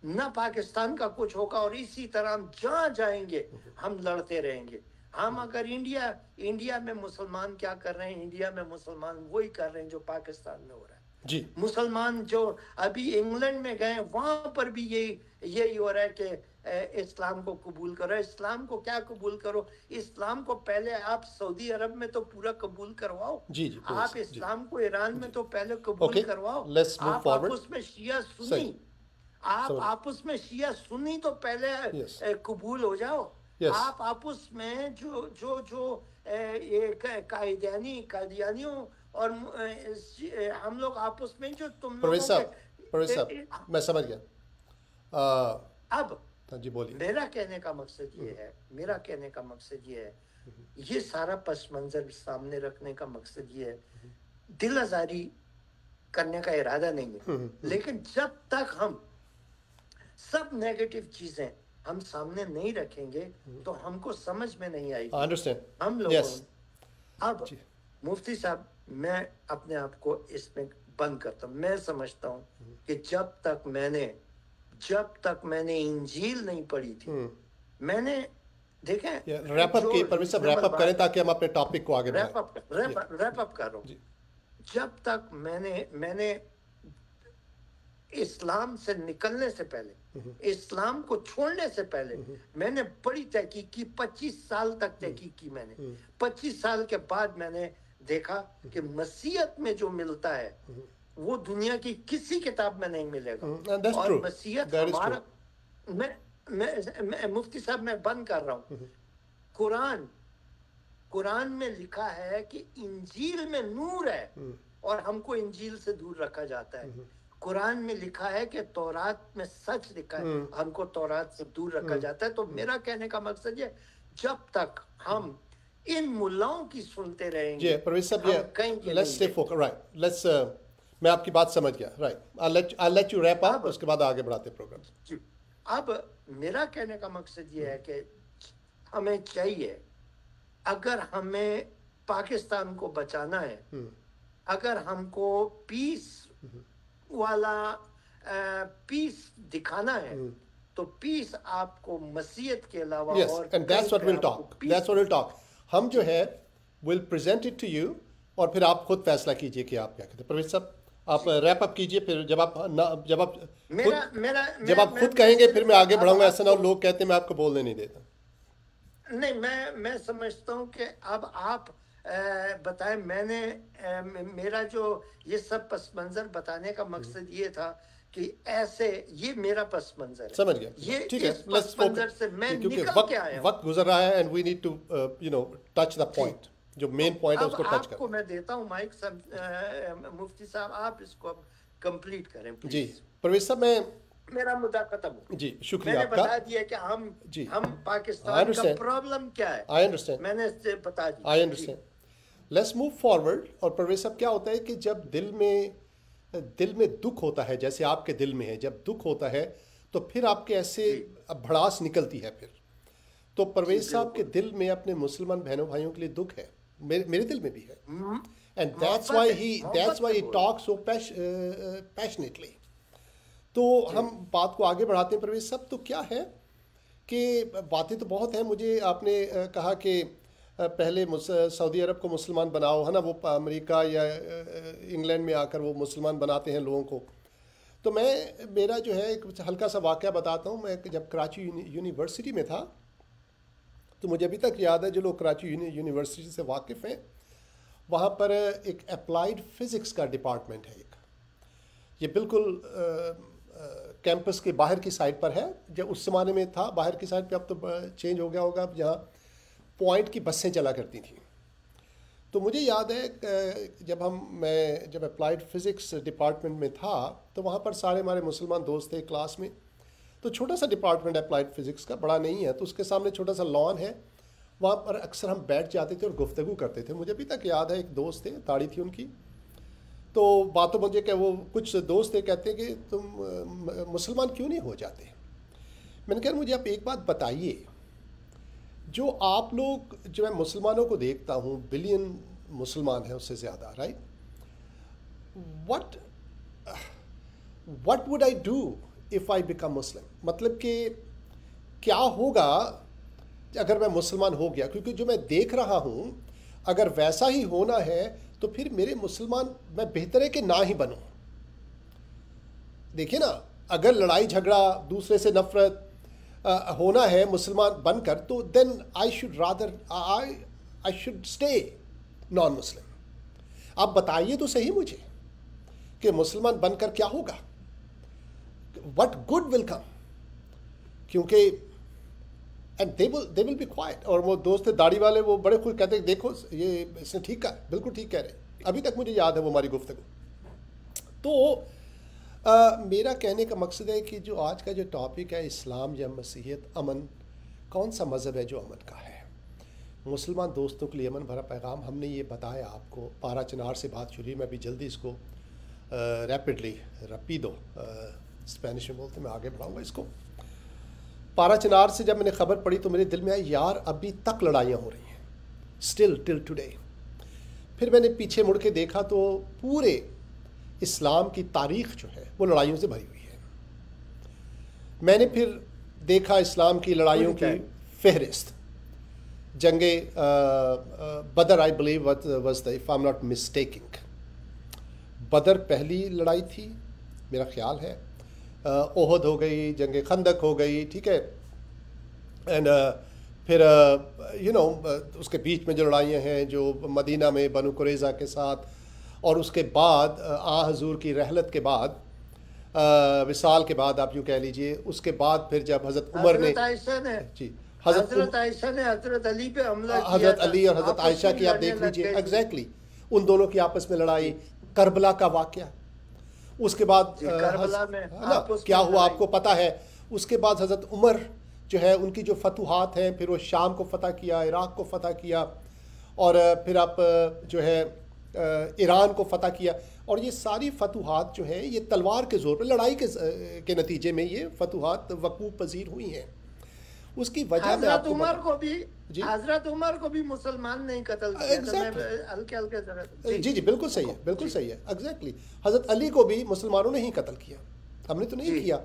ना पाकिस्तान का कुछ होगा। और इसी तरह हम जहाँ जाएंगे हम लड़ते रहेंगे। हम अगर इंडिया में मुसलमान क्या कर रहे हैं, इंडिया में मुसलमान वही कर रहे हैं जो पाकिस्तान में हो रहा है जी। मुसलमान जो अभी इंग्लैंड में गए वहां पर भी यही हो रहा है कि इस्लाम को कबूल करो। इस्लाम को क्या कबूल करो, इस्लाम को पहले आप सऊदी अरब में तो पूरा कबूल करवाओ। जी जी, आप इस्लाम को ईरान में तो पहले कबूल करवाओ। आप आपस में शिया सुन्नी, आप आपस में शिया सुन्नी तो पहले कबूल हो जाओ। आप आपस में जो ये कादियानियों और हम लोग आपस में जो तुम लोग मैं समझ गया। अब जी बोलिए। मेरा कहने का मकसद ये है, ये सारा पस मंजर सामने रखने का मकसद ये है, दिल आजारी करने का इरादा नहीं है, लेकिन जब तक हम सब नेगेटिव चीजें हम सामने नहीं रखेंगे तो हमको समझ में नहीं आएगी। हम लोग अब मुफ्ती साहब, मैं अपने आप को इसमें बंद करता हूँ। मैं समझता हूँ कि जब तक मैंने इंजील नहीं पढ़ी थी, मैंने देखें रैप अप करें ताकि हम अपने टॉपिक को आगे रैप अप कर रहा हूँ। जब तक मैंने इस्लाम से निकलने से पहले, इस्लाम को छोड़ने से पहले मैंने बड़ी तहकीक की, 25 साल तक तहकीक की मैंने। 25 साल के बाद मैंने देखा कि मसीहत में जो मिलता है वो दुनिया की किसी किताब में नहीं मिलेगा। और मसीहत हमारा, मैं मुफ्ती साहब मैं बंद कर रहा हूँ। कुरान में लिखा है कि इंजील में नूर है और हमको इंजील से दूर रखा जाता है। कुरान में लिखा है कि तौरात में सच लिखा है, हमको तौरात से दूर रखा जाता है। तो मेरा कहने का मकसद ये, जब तक हम इन मुल्लाओं की सुनते रहेंगे, मैं आपकी बात समझ गया। Right, I'll let you wrap up, उसके बाद आगे बढ़ाते प्रोग्राम। अब मेरा कहने का मकसद ये है कि हमें चाहिए, अगर हमें पाकिस्तान को बचाना है, अगर हमको पीस वाला पीस दिखाना है, तो पीस आपको मसीहत के अलावा और and that's what we'll talk। हम जो है we'll present it to you और फिर आप खुद फैसला कीजिए कि आप क्या कहते हैं। परवेज साहब, आप रैप अप कीजिए, फिर जब आप खुद कहेंगे फिर मैं आगे बढ़ाऊंगा। ऐसा ना लोग कहते हैं मैं आपको बोलने नहीं देता। नहीं, मैं समझता हूँ कि अब आप बताएं। मेरा जो ये सब पस मंजर बताने का मकसद ये था कि ऐसे ये मेरा पस मंजर है। समझ गया, ये ठीक है। पस मंजर से मैं निकल के आया हूं। वक्त गुजर रहा है and we need to touch the point, जो मेन पॉइंट है उसको टच करें। आपको मैं देता हूं माइक, मुफ्ती साहब आप इसको अब कंप्लीट करें प्लीज। जी परवेज साहब, मेरा मुद्दा खत्म हो। जी शुक्रिया आपका। मैंने बता दिया कि हम पाकिस्तान का प्रॉब्लम क्या है। आई अंडरस्टैंड, मैंने इससे बता दिया। I understand. Let's move forward. और परवेज साहब, क्या होता है कि जब दिल में दुख होता है, जैसे आपके दिल में है, जब दुख होता है तो फिर आपके ऐसे भड़ास निकलती है फिर। तो परवेज साहब के दिल में अपने मुसलमान बहनों भाइयों के लिए दुख है, मेरे दिल में भी है। And that's why he talk so passionately. तो हम बात को आगे बढ़ाते हैं परवेज साहब। तो क्या है कि बातें तो बहुत हैं। मुझे आपने कहा कि पहले सऊदी अरब को मुसलमान बनाओ, है ना, वो अमेरिका या इंग्लैंड में आकर वो मुसलमान बनाते हैं लोगों को। तो मेरा जो है एक हल्का सा वाक़या बताता हूँ। मैं जब कराची यूनिवर्सिटी में था, तो मुझे अभी तक याद है, जो लोग कराची यूनिवर्सिटी से वाकिफ़ हैं, वहाँ पर एक अप्लाइड फ़िज़िक्स का डिपार्टमेंट है। ये बिल्कुल कैंपस के बाहर की साइड पर है। जब उस ज़माने में था बाहर की साइड पे, अब तो चेंज हो गया होगा, जहाँ पॉइंट की बसें चला करती थी। तो मुझे याद है जब अप्लाइड फ़िज़िक्स डिपार्टमेंट में था, तो वहाँ पर सारे हमारे मुसलमान दोस्त थे क्लास में। तो छोटा सा डिपार्टमेंट अप्लाइड फ़िज़िक्स का, बड़ा नहीं है। तो उसके सामने छोटा सा लॉन है, वहाँ पर अक्सर हम बैठ जाते थे और गुफ्तगू करते थे। मुझे अभी तक याद है, एक दोस्त थे, दाढ़ी थी उनकी। तो बातों मुझे क्या, वो कुछ दोस्त थे, कहते हैं कि तुम मुसलमान क्यों नहीं हो जाते। मैंने कहा मुझे आप एक बात बताइए जो आप लोग, जो मैं मुसलमानों को देखता हूँ, बिलियन मुसलमान हैं, उससे ज़्यादा, right? What what would I do if I become Muslim? मतलब कि क्या होगा अगर मैं मुसलमान हो गया? क्योंकि जो मैं देख रहा हूँ, अगर वैसा ही होना है तो फिर मेरे मुसलमान, मैं बेहतर है कि ना ही बनूँ। देखिए ना, अगर लड़ाई झगड़ा, दूसरे से नफरत होना है मुसलमान बनकर, तो then I should rather, I should stay non Muslim. आप बताइए तो सही मुझे कि मुसलमान बनकर क्या होगा, व्हाट गुड विल कम? क्योंकि and they will be quiet. और वो दोस्त थे दाढ़ी वाले, वो बड़े खुश कहते हैं, देखो ये इसने ठीक कहा, बिल्कुल ठीक कह रहे। अभी तक मुझे याद है वो हमारी गुफ्तगू। तो मेरा कहने का मकसद है कि जो आज का जो टॉपिक है, इस्लाम या मसीहियत, अमन, कौन सा मज़हब है जो अमन का है? मुसलमान दोस्तों के लिए अमन भरा पैगाम हमने ये बताया आपको। पारा चिनार से बात शुरू हुई, मैं भी जल्दी इसको रैपिडो स्पेनिश में बोलते, मैं आगे बढ़ाऊँगा इसको। पारा चिनार से जब मैंने ख़बर पढ़ी तो मेरे दिल में आया, यार अभी तक लड़ाइयाँ हो रही हैं, स्टिल टिल टुडे। फिर मैंने पीछे मुड़ के देखा तो पूरे इस्लाम की तारीख़ जो है वो लड़ाइयों से भरी हुई है। मैंने फिर देखा इस्लाम की लड़ाइयों की फहरिस्त। जंगे बदर, I believe was the, if I am not mistaking, बदर पहली लड़ाई थी मेरा ख्याल है। ओहद हो गई, जंगे खंदक हो गई, ठीक है। एंड फिर उसके बीच में जो लड़ाइयाँ हैं, जो मदीना में बनु कुरैज़ा के साथ, और उसके बाद हजूर की रहलत के बाद, विसाल के बाद आप यूँ कह लीजिए, उसके बाद फिर जब हज़रत उमर ने जी हज़रत आयशा ने हज़रत अली पे हमला किया, हज़रत अली और हज़रत आयशा की आप देख लीजिए, एग्जैक्टली उन दोनों की आपस में लड़ाई, करबला का वाक़या। उसके बाद क्या हुआ आपको पता है। उसके बाद हज़रत उमर जो है, उनकी जो फतूहात हैं, फिर वो शाम को फ़तह किया, इराक़ को फ़तह किया, और फिर आप जो है ईरान को फ़तह किया। और ये सारी फतूहात जो हैं, ये तलवार के ज़ोर पर, लड़ाई के नतीजे में ये फतूहात वक़ूफ़ पज़ीर हुई हैं। उसकी वजह हज़रत उमर को भी मुसलमान नहीं कत्ल किया। जी बिल्कुल सही है, बिल्कुल सही है, एग्जैक्टली। हज़रत अली को भी मुसलमानों ने ही कत्ल किया, हमने तो नहीं किया।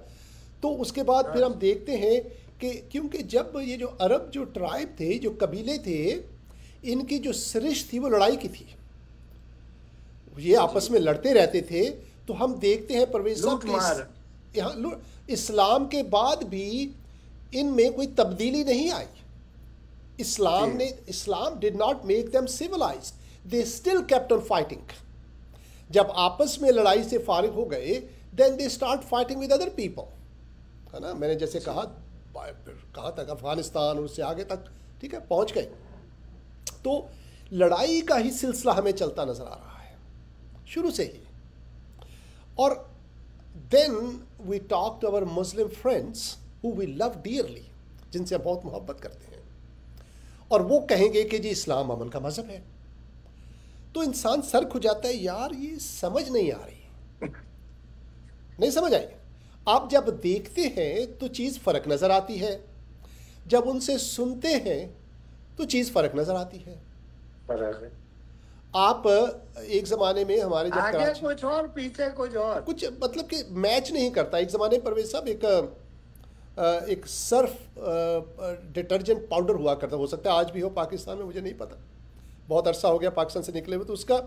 तो उसके बाद फिर हम देखते हैं कि क्योंकि जब ये जो अरब जो ट्राइब थे, जो कबीले थे, इनकी जो सरिश थी वो लड़ाई की थी, ये आपस में लड़ते रहते थे। तो हम देखते हैं परवेज़ साहब, यहाँ इस्लाम के बाद भी इनमें कोई तब्दीली नहीं आई। Islam did not make them civilized, they still kept on fighting. जब आपस में लड़ाई से फारिग हो गए, then they start fighting with other people, है ना। मैंने जैसे कहा, कहाँ तक, अफगानिस्तान और उससे आगे तक, ठीक है, पहुँच गए। तो लड़ाई का ही सिलसिला हमें चलता नज़र आ रहा है शुरू से ही। और then we talk to our Muslim friends who we love dearly, जिनसे हम बहुत मोहब्बत करते हैं, और वो कहेंगे कि जी इस्लाम अमन का मज़हब है। तो इंसान सर खुजाता है, यार ये समझ नहीं आ रही, नहीं समझ आई। आप जब देखते हैं तो चीज़ फ़र्क नज़र आती है, जब उनसे सुनते हैं तो चीज़ फ़र्क नज़र आती है। आप एक ज़माने में हमारे जब आगे कुछ और पीछे कुछ और, कुछ मतलब कि मैच नहीं करता। एक ज़माने परवेज़ साहब एक सर्फ डिटर्जेंट पाउडर हुआ करता, हो सकता है आज भी हो पाकिस्तान में, मुझे नहीं पता, बहुत अरसा हो गया पाकिस्तान से निकले हुए। तो उसका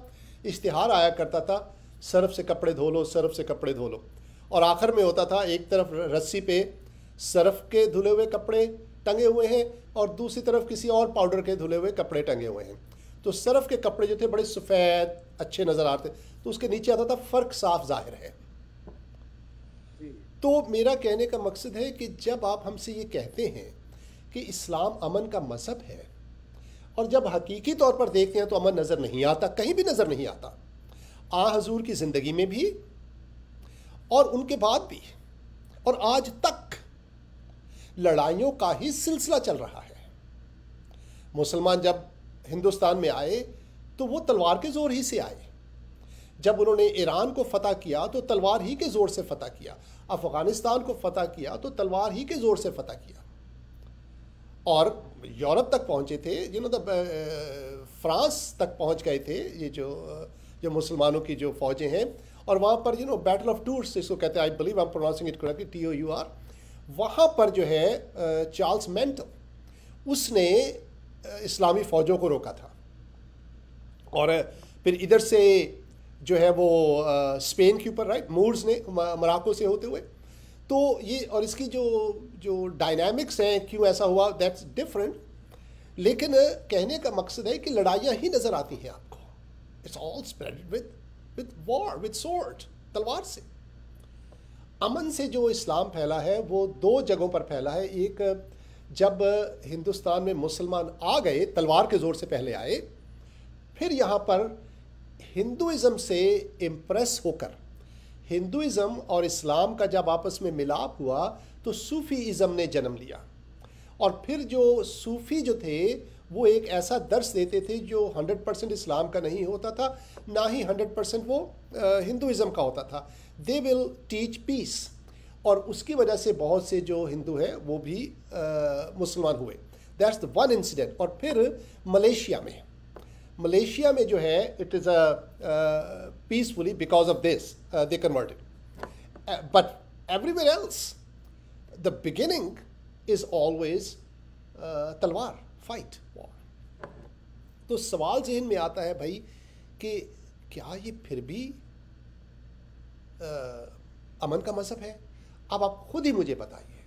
इश्तिहार आया करता था, सर्फ से कपड़े धो लो, सर्फ से कपड़े धो लो, और आखिर में होता था एक तरफ रस्सी पे सर्फ के धुले हुए कपड़े टंगे हुए हैं और दूसरी तरफ किसी और पाउडर के धुले हुए कपड़े टंगे हुए हैं। तो सर्फ के कपड़े जो थे बड़े सफ़ेद अच्छे नज़र आते, तो उसके नीचे आता था फ़र्क साफ ज़ाहिर है। तो मेरा कहने का मकसद है कि जब आप हमसे ये कहते हैं कि इस्लाम अमन का मज़हब है, और जब हकीकी तौर पर देखते हैं तो अमन नज़र नहीं आता, कहीं भी नज़र नहीं आता। हजूर की ज़िंदगी में भी और उनके बाद भी, और आज तक लड़ाइयों का ही सिलसिला चल रहा है। मुसलमान जब हिंदुस्तान में आए तो वो तलवार के ज़ोर ही से आए। जब उन्होंने ईरान को फ़तह किया तो तलवार ही के ज़ोर से फ़तह किया, अफ़गानिस्तान को फ़तह किया तो तलवार ही के ज़ोर से फ़तह किया। और यूरोप तक पहुंचे थे, फ्रांस तक पहुंच गए थे ये जो मुसलमानों की जो फौजें हैं। और वहाँ पर बैटल ऑफ टूर्स इसको कहते हैं, I believe I am pronouncing it correctly, TOUR। वहाँ पर जो है चार्ल्स मेंटो, उसने इस्लामी फ़ौजों को रोका था। और फिर इधर से जो है वो स्पेन के ऊपर, राइट, मूर्स ने मोरक्को से होते हुए। तो ये और इसकी जो डायनामिक्स हैं, क्यों ऐसा हुआ, दैट्स डिफरेंट। लेकिन कहने का मकसद है कि लड़ाइयाँ ही नज़र आती हैं आपको। It's all spreaded with war, with sword, तलवार से। अमन से जो इस्लाम फैला है वो दो जगहों पर फैला है। एक, जब हिंदुस्तान में मुसलमान आ गए, तलवार के ज़ोर से पहले आए, फिर यहाँ पर हिंदुइज़्म से इम्प्रेस होकर हिंदुइज़्म और इस्लाम का जब आपस में मिलाप हुआ तो सूफ़ीइज़्म ने जन्म लिया। और फिर जो सूफ़ी जो थे वो एक ऐसा दर्स देते थे जो 100% इस्लाम का नहीं होता था, ना ही 100% वो हिंदुइज़्म का होता था। दे विल टीच पीस, और उसकी वजह से बहुत से जो हिंदू हैं वो भी मुसलमान हुए। That's the one incident. और फिर मलेशिया में जो है, it is peacefully because of this they converted. But everywhere else the beginning is always तलवार, फाइट, वॉर। तो सवाल जहन में आता है भाई कि क्या ये फिर भी अमन का मज़हब है? अब आप खुद ही मुझे बताइए।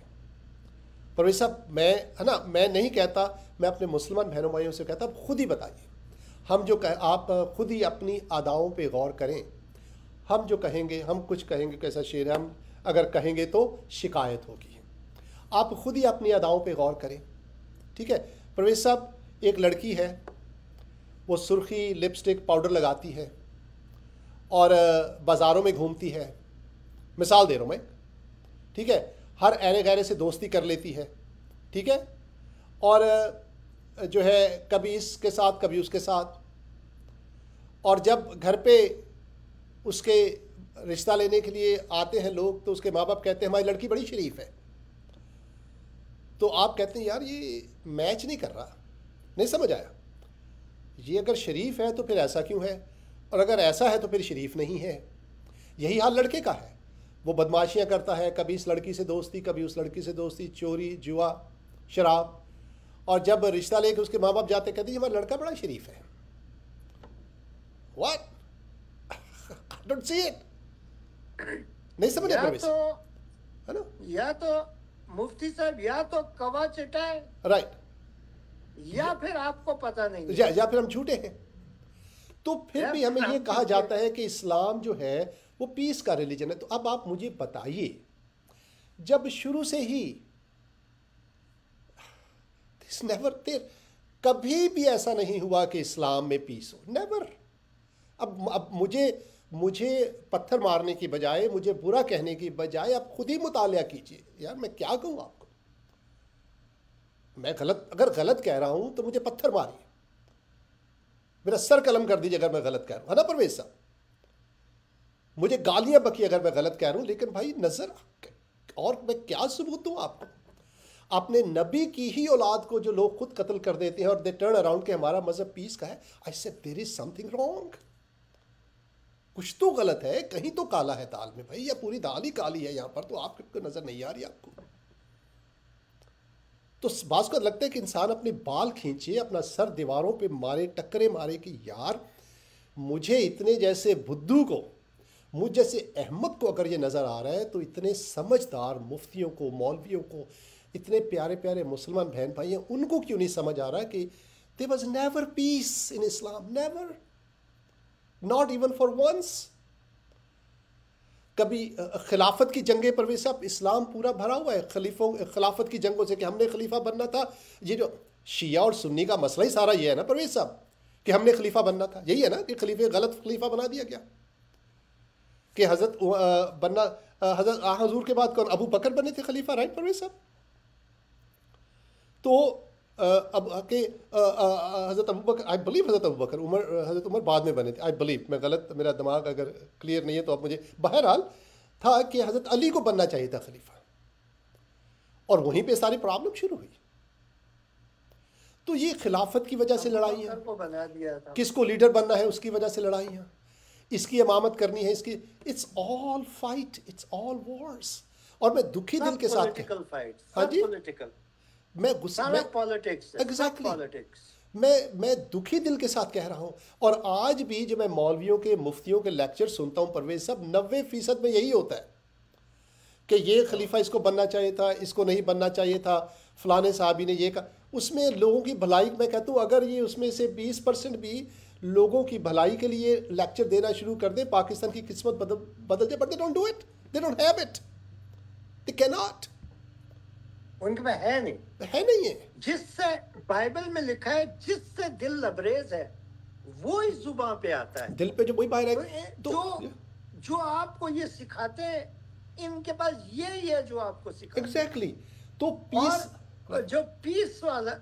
परवेज़ साहब, मैं नहीं कहता, मैं अपने मुसलमान बहनों भाइयों से कहता, आप खुद ही बताइए। हम जो आप खुद ही अपनी अदाओं पे गौर करें। हम जो कहेंगे, हम कुछ कहेंगे, कैसा शेर है, हम अगर कहेंगे तो शिकायत होगी। आप खुद ही अपनी अदाओं पे गौर करें, ठीक है? परवेज़ साहब, एक लड़की है, वो सुर्खी लिपस्टिक पाउडर लगाती है और बाज़ारों में घूमती है, मिसाल दे रहा हूँ मैं, ठीक है? हर ऐरे गैरे से दोस्ती कर लेती है, ठीक है? और जो है कभी इसके साथ कभी उसके साथ। और जब घर पे उसके रिश्ता लेने के लिए आते हैं लोग तो उसके माँ बाप कहते हैं हमारी लड़की बड़ी शरीफ है। तो आप कहते हैं यार ये मैच नहीं कर रहा, नहीं समझ आया। ये अगर शरीफ है तो फिर ऐसा क्यों है, और अगर ऐसा है तो फिर शरीफ नहीं है। यही हाल लड़के का है, वो बदमाशियाँ करता है, कभी इस लड़की से दोस्ती कभी उस लड़की से दोस्ती, चोरी, जुआ, शराब। और जब रिश्ता लेके उसके माँ बाप जाते कहते हैं हमारा लड़का बड़ा शरीफ है। What? I don't see it. नहीं समझ या परवेज़, तो है ना? या तो मुफ्ती साहब या तो कवा चिटाए, राइट, या फिर आपको पता नहीं है। या फिर हम झूठे हैं। तो फिर या भी फिर हमें ये हम कहा झूठे जाता है कि इस्लाम जो है वो पीस का रिलीजन है। तो अब आप मुझे बताइए, जब शुरू से ही दिस नेवर देयर, कभी भी ऐसा नहीं हुआ कि इस्लाम में पीस हो, नेवर। अब मुझे पत्थर मारने की बजाय, मुझे बुरा कहने की बजाय आप खुद ही मुतालिया कीजिए। यार मैं क्या कहूँ आपको, मैं अगर गलत कह रहा हूँ तो मुझे पत्थर मारिए, मेरा सर कलम कर दीजिए अगर मैं गलत कह रहा हूँ, है ना परवेज़ साहब? मुझे गालियाँ बकिए अगर मैं गलत कह रहा हूँ, लेकिन भाई नज़र, और मैं क्या सबूत दूँ आपको? अपने नबी की ही औलाद को जो लोग खुद कत्ल कर देते हैं और दे टर्न अराउंड के हमारा मज़हब पीस का है। I said there is something wrong, कुछ तो गलत है, कहीं तो काला है दाल में भाई, या पूरी दाल ही काली है यहाँ पर, तो आपको नज़र नहीं आ रही आपको? तो बात को लगता है कि इंसान अपने बाल खींचे, अपना सर दीवारों पे मारे, टक्करे मारे कि यार मुझे इतने जैसे बुद्धू को, मुझ जैसे अहमद को अगर ये नज़र आ रहा है तो इतने समझदार मुफ्तियों को, मौलवियों को, इतने प्यारे प्यारे मुसलमान बहन भाई हैं, उनको क्यों नहीं समझ आ रहा कि there was never peace in Islam, never, not even for once. कभी खिलाफत की जंगें, परवेज़ साहब, इस्लाम पूरा भरा हुआ है खिलाफत की जंगों से कि हमने खलीफा बनना था। ये जो शिया और सुन्नी का मसला ही सारा ये है ना परवेज़ साहब, कि हमने खलीफा बनना था, यही है ना कि खलीफे गलत खलीफा बना दिया गया, कि हज़रत बनना, हज़रत हजूर के बाद कौन, अबू बकर बने थे खलीफा, राइट परवेज़ साहब? तो अब के हज़रत अबू बकर, आई बिलीव हज़रत अबू बकर, हज़रत उमर बाद में बने थे, आई बिलीव, मैं गलत, मेरा दिमाग अगर क्लियर नहीं है तो अब मुझे, बहरहाल था कि हज़रत अली को बनना चाहिए था खलीफा, और वहीं पे सारी प्रॉब्लम शुरू हुई। तो ये खिलाफत की वजह से लड़ाइयाँ, बकर को बना दिया था। किसको लीडर बनना है उसकी वजह से लड़ाइयाँ, इसकी इमामत करनी है इसकी, it's all fight, it's all Wars. और मैं दुखी दिल के साथ पॉलिटिकल फाइट, हाँ जी, पॉलिटिकल, मैं गुस्सा, सारा पॉलिटिक्स, एग्जैक्टली, पॉलिटिक्स। मैं दुखी दिल के साथ कह रहा हूँ। और आज भी जब मैं मौलवियों के, मुफ्तियों के लेक्चर सुनता हूँ परवेज साहब, 90% में यही होता है कि ये खलीफा इसको बनना चाहिए था, इसको नहीं बनना चाहिए था, फलाने साहबी ने ये कहा। उसमें लोगों की भलाई, मैं कहता हूँ अगर ये उसमें से 20% भी लोगों की भलाई के लिए लेक्चर देना शुरू कर दें, पाकिस्तान की किस्मत बदल जाए। But they don't do it, they don't have it, they can not, उनके में है नहीं है। जिससे बाइबल में लिखा है, जिससे दिल लबरेज है वो इस जुबान पे आता है, दिल पे जो वही बाहर है। तो जो आपको ये सिखाते हैं, इनके पास ये है जो आपको सिखाते हैं। एग्जैक्टली। तो पीस, और जो पीस वाला,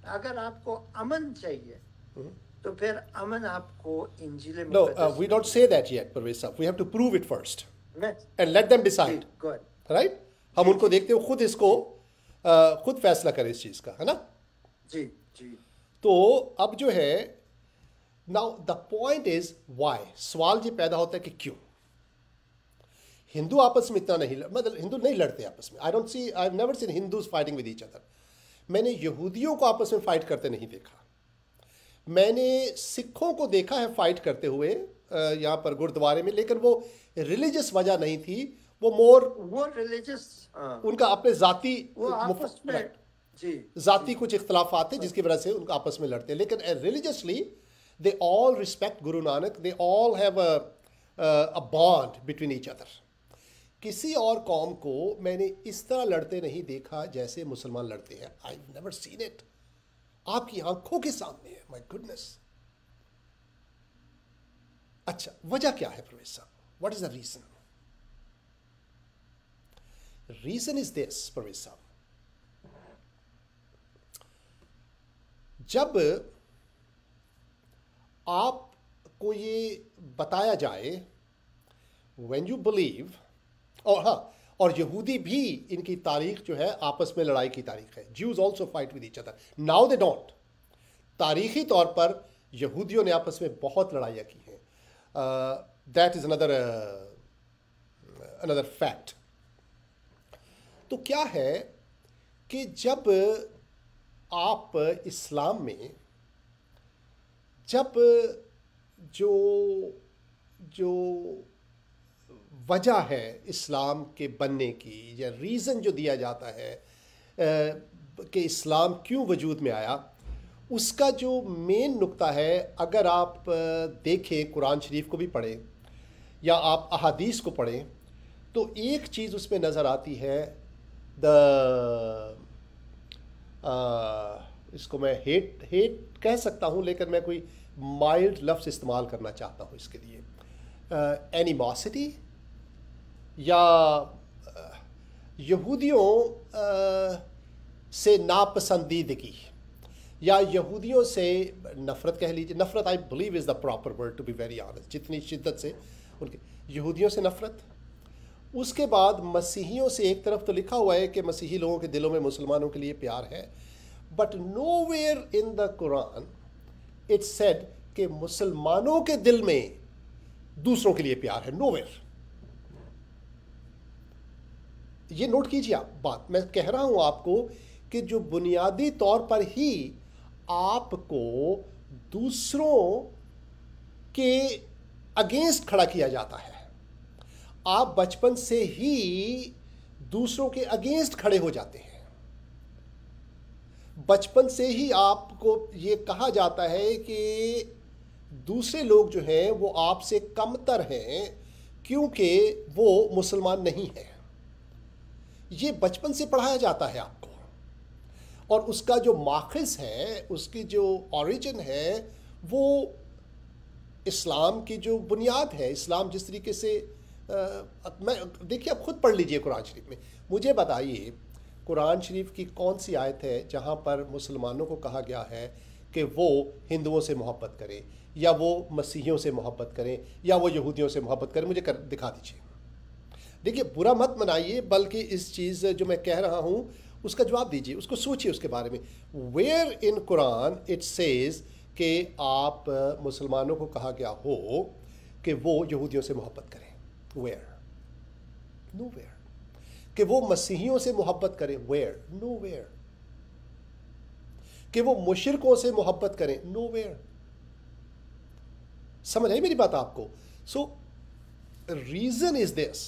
अगर आपको अमन चाहिए तो फिर अमन आपको इंजील no, we don't say that yet Parvez साहब, we have to prove it first and let them decide, right. हम उनको देखते हो, खुद इसको खुद फैसला करें इस चीज का, है ना जी जी। तो अब जो है, now the point is why, सवाल ये पैदा होता है कि क्यों हिंदू आपस में इतना नहीं, मतलब हिंदू नहीं लड़ते आपस में। I have never seen Hindus fighting with each other. मैंने यहूदियों को आपस में फाइट करते नहीं देखा। मैंने सिखों को देखा है फाइट करते हुए यहाँ पर गुरुद्वारे में, लेकिन वो रिलीजियस वजह नहीं थी, वो रिलीजियस, उनका अपने जाति, वो आपस में जाति कुछ इख्तलाफात थे जिसकी वजह से उनका आपस में लड़ते। लेकिन religiously they all respect Guru Nanak, they all have a bond between each other. किसी और कौम को मैंने इस तरह लड़ते नहीं देखा जैसे मुसलमान लड़ते हैं। आई नेवर सीन इट, आपकी आंखों के सामने है, माय गुडनेस। अच्छा, वजह क्या है प्रवेश साहब, what is the reason? Reason is this Pravesh साहब, जब आपको ये बताया जाए, व्हेन यू बिलीव, और हाँ, और यहूदी भी, इनकी तारीख जो है आपस में लड़ाई की तारीख है। Jews also fight with each other, now they don't. तारीखी तौर पर यहूदियों ने आपस में बहुत लड़ाइयाँ की हैं। That is another fact. तो क्या है कि जब आप इस्लाम में, जब जो वजह है इस्लाम के बनने की, या रीज़न जो दिया जाता है कि इस्लाम क्यों वजूद में आया, उसका जो मेन नुक्ता है, अगर आप देखें, कुरान शरीफ को भी पढ़ें या आप अहादीस को पढ़ें, तो एक चीज़ उसमें नज़र आती है, इसको मैं हेट कह सकता हूँ, लेकिन मैं कोई माइल्ड लफ्ज़ इस्तेमाल करना चाहता हूँ इसके लिए, एनिमोसिटी, या यहूदियों से नापसंदीदगी, या यहूदियों से नफ़रत कह लीजिए। नफ़रत I believe is the proper word to be very honest, जितनी शिद्दत से उनके यहूदियों से नफ़रत। उसके बाद मसीहियों से, एक तरफ तो लिखा हुआ है कि मसीही लोगों के दिलों में मुसलमानों के लिए प्यार है, but nowhere in the Quran it's said कि मुसलमानों के दिल में दूसरों के लिए प्यार है, नोवेयर। ये नोट कीजिए आप बात, मैं कह रहा हूं आपको कि जो बुनियादी तौर पर ही आपको दूसरों के अगेंस्ट खड़ा किया जाता है, आप बचपन से ही दूसरों के अगेंस्ट खड़े हो जाते हैं। बचपन से ही आपको ये कहा जाता है कि दूसरे लोग जो हैं वो आपसे कमतर हैं क्योंकि वो मुसलमान नहीं हैं। ये बचपन से पढ़ाया जाता है आपको, और उसका जो माखिज़ है, उसकी जो ओरिजिन है, वो इस्लाम की जो बुनियाद है। इस्लाम जिस तरीके से मैं, देखिए आप खुद पढ़ लीजिए कुरान शरीफ में, मुझे बताइए कुरान शरीफ की कौन सी आयत है जहाँ पर मुसलमानों को कहा गया है कि वो हिंदुओं से मोहब्बत करें, या वो मसीहियों से मोहब्बत करें, या वो यहूदियों से मोहब्बत करें? मुझे दिखा दीजिए। देखिए, बुरा मत मनाइए, बल्कि इस चीज़ जो मैं कह रहा हूँ उसका जवाब दीजिए, उसको सोचिए उसके बारे में। Where in Quran it says कि आप मुसलमानों को कहा गया हो कि वो यहूदियों से मोहब्बत करें? वेयर? Nowhere. कि वो मसीहियों से मोहब्बत करें? वेयर? Nowhere. कि वो मुशरिकों से मोहब्बत करें? Nowhere. समझ आई मेरी बात आपको? सो रीजन इज दिस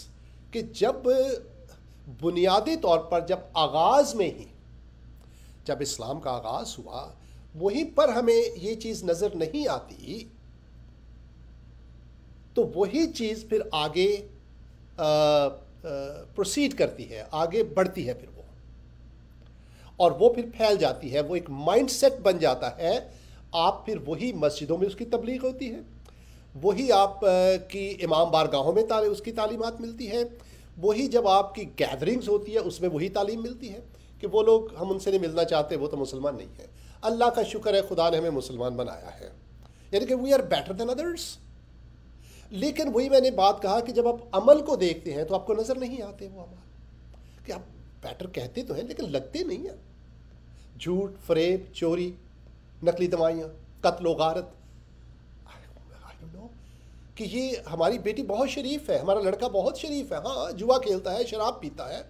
कि जब बुनियादी तौर पर जब आगाज में ही जब इस्लाम का आगाज हुआ वहीं पर हमें ये चीज नजर नहीं आती, तो वही चीज फिर आगे प्रोसीड करती है, आगे बढ़ती है फिर वो, और वो फिर फैल जाती है, वो एक माइंडसेट बन जाता है। आप फिर वही मस्जिदों में उसकी तबलीग होती है, वही आप की इमाम बारगाहों में उसकी तालीमात मिलती है, वही जब आपकी गैदरिंग्स होती है उसमें वही तालीम मिलती है कि वो लोग हम उनसे नहीं मिलना चाहते, वो तो मुसलमान नहीं है। अल्लाह का शुक्र है खुदा ने हमें मुसलमान बनाया है, यानी कि we are better than others. लेकिन वही मैंने बात कहा कि जब आप अमल को देखते हैं तो आपको नज़र नहीं आते वो अमल, कि आप बेटर कहते तो हैं लेकिन लगते नहीं हैं। झूठ, फरेब, चोरी, नकली दवाइयाँ, कत्ल गारत। कि ये हमारी बेटी बहुत शरीफ है, हमारा लड़का बहुत शरीफ है, हाँ जुआ खेलता है, शराब पीता है,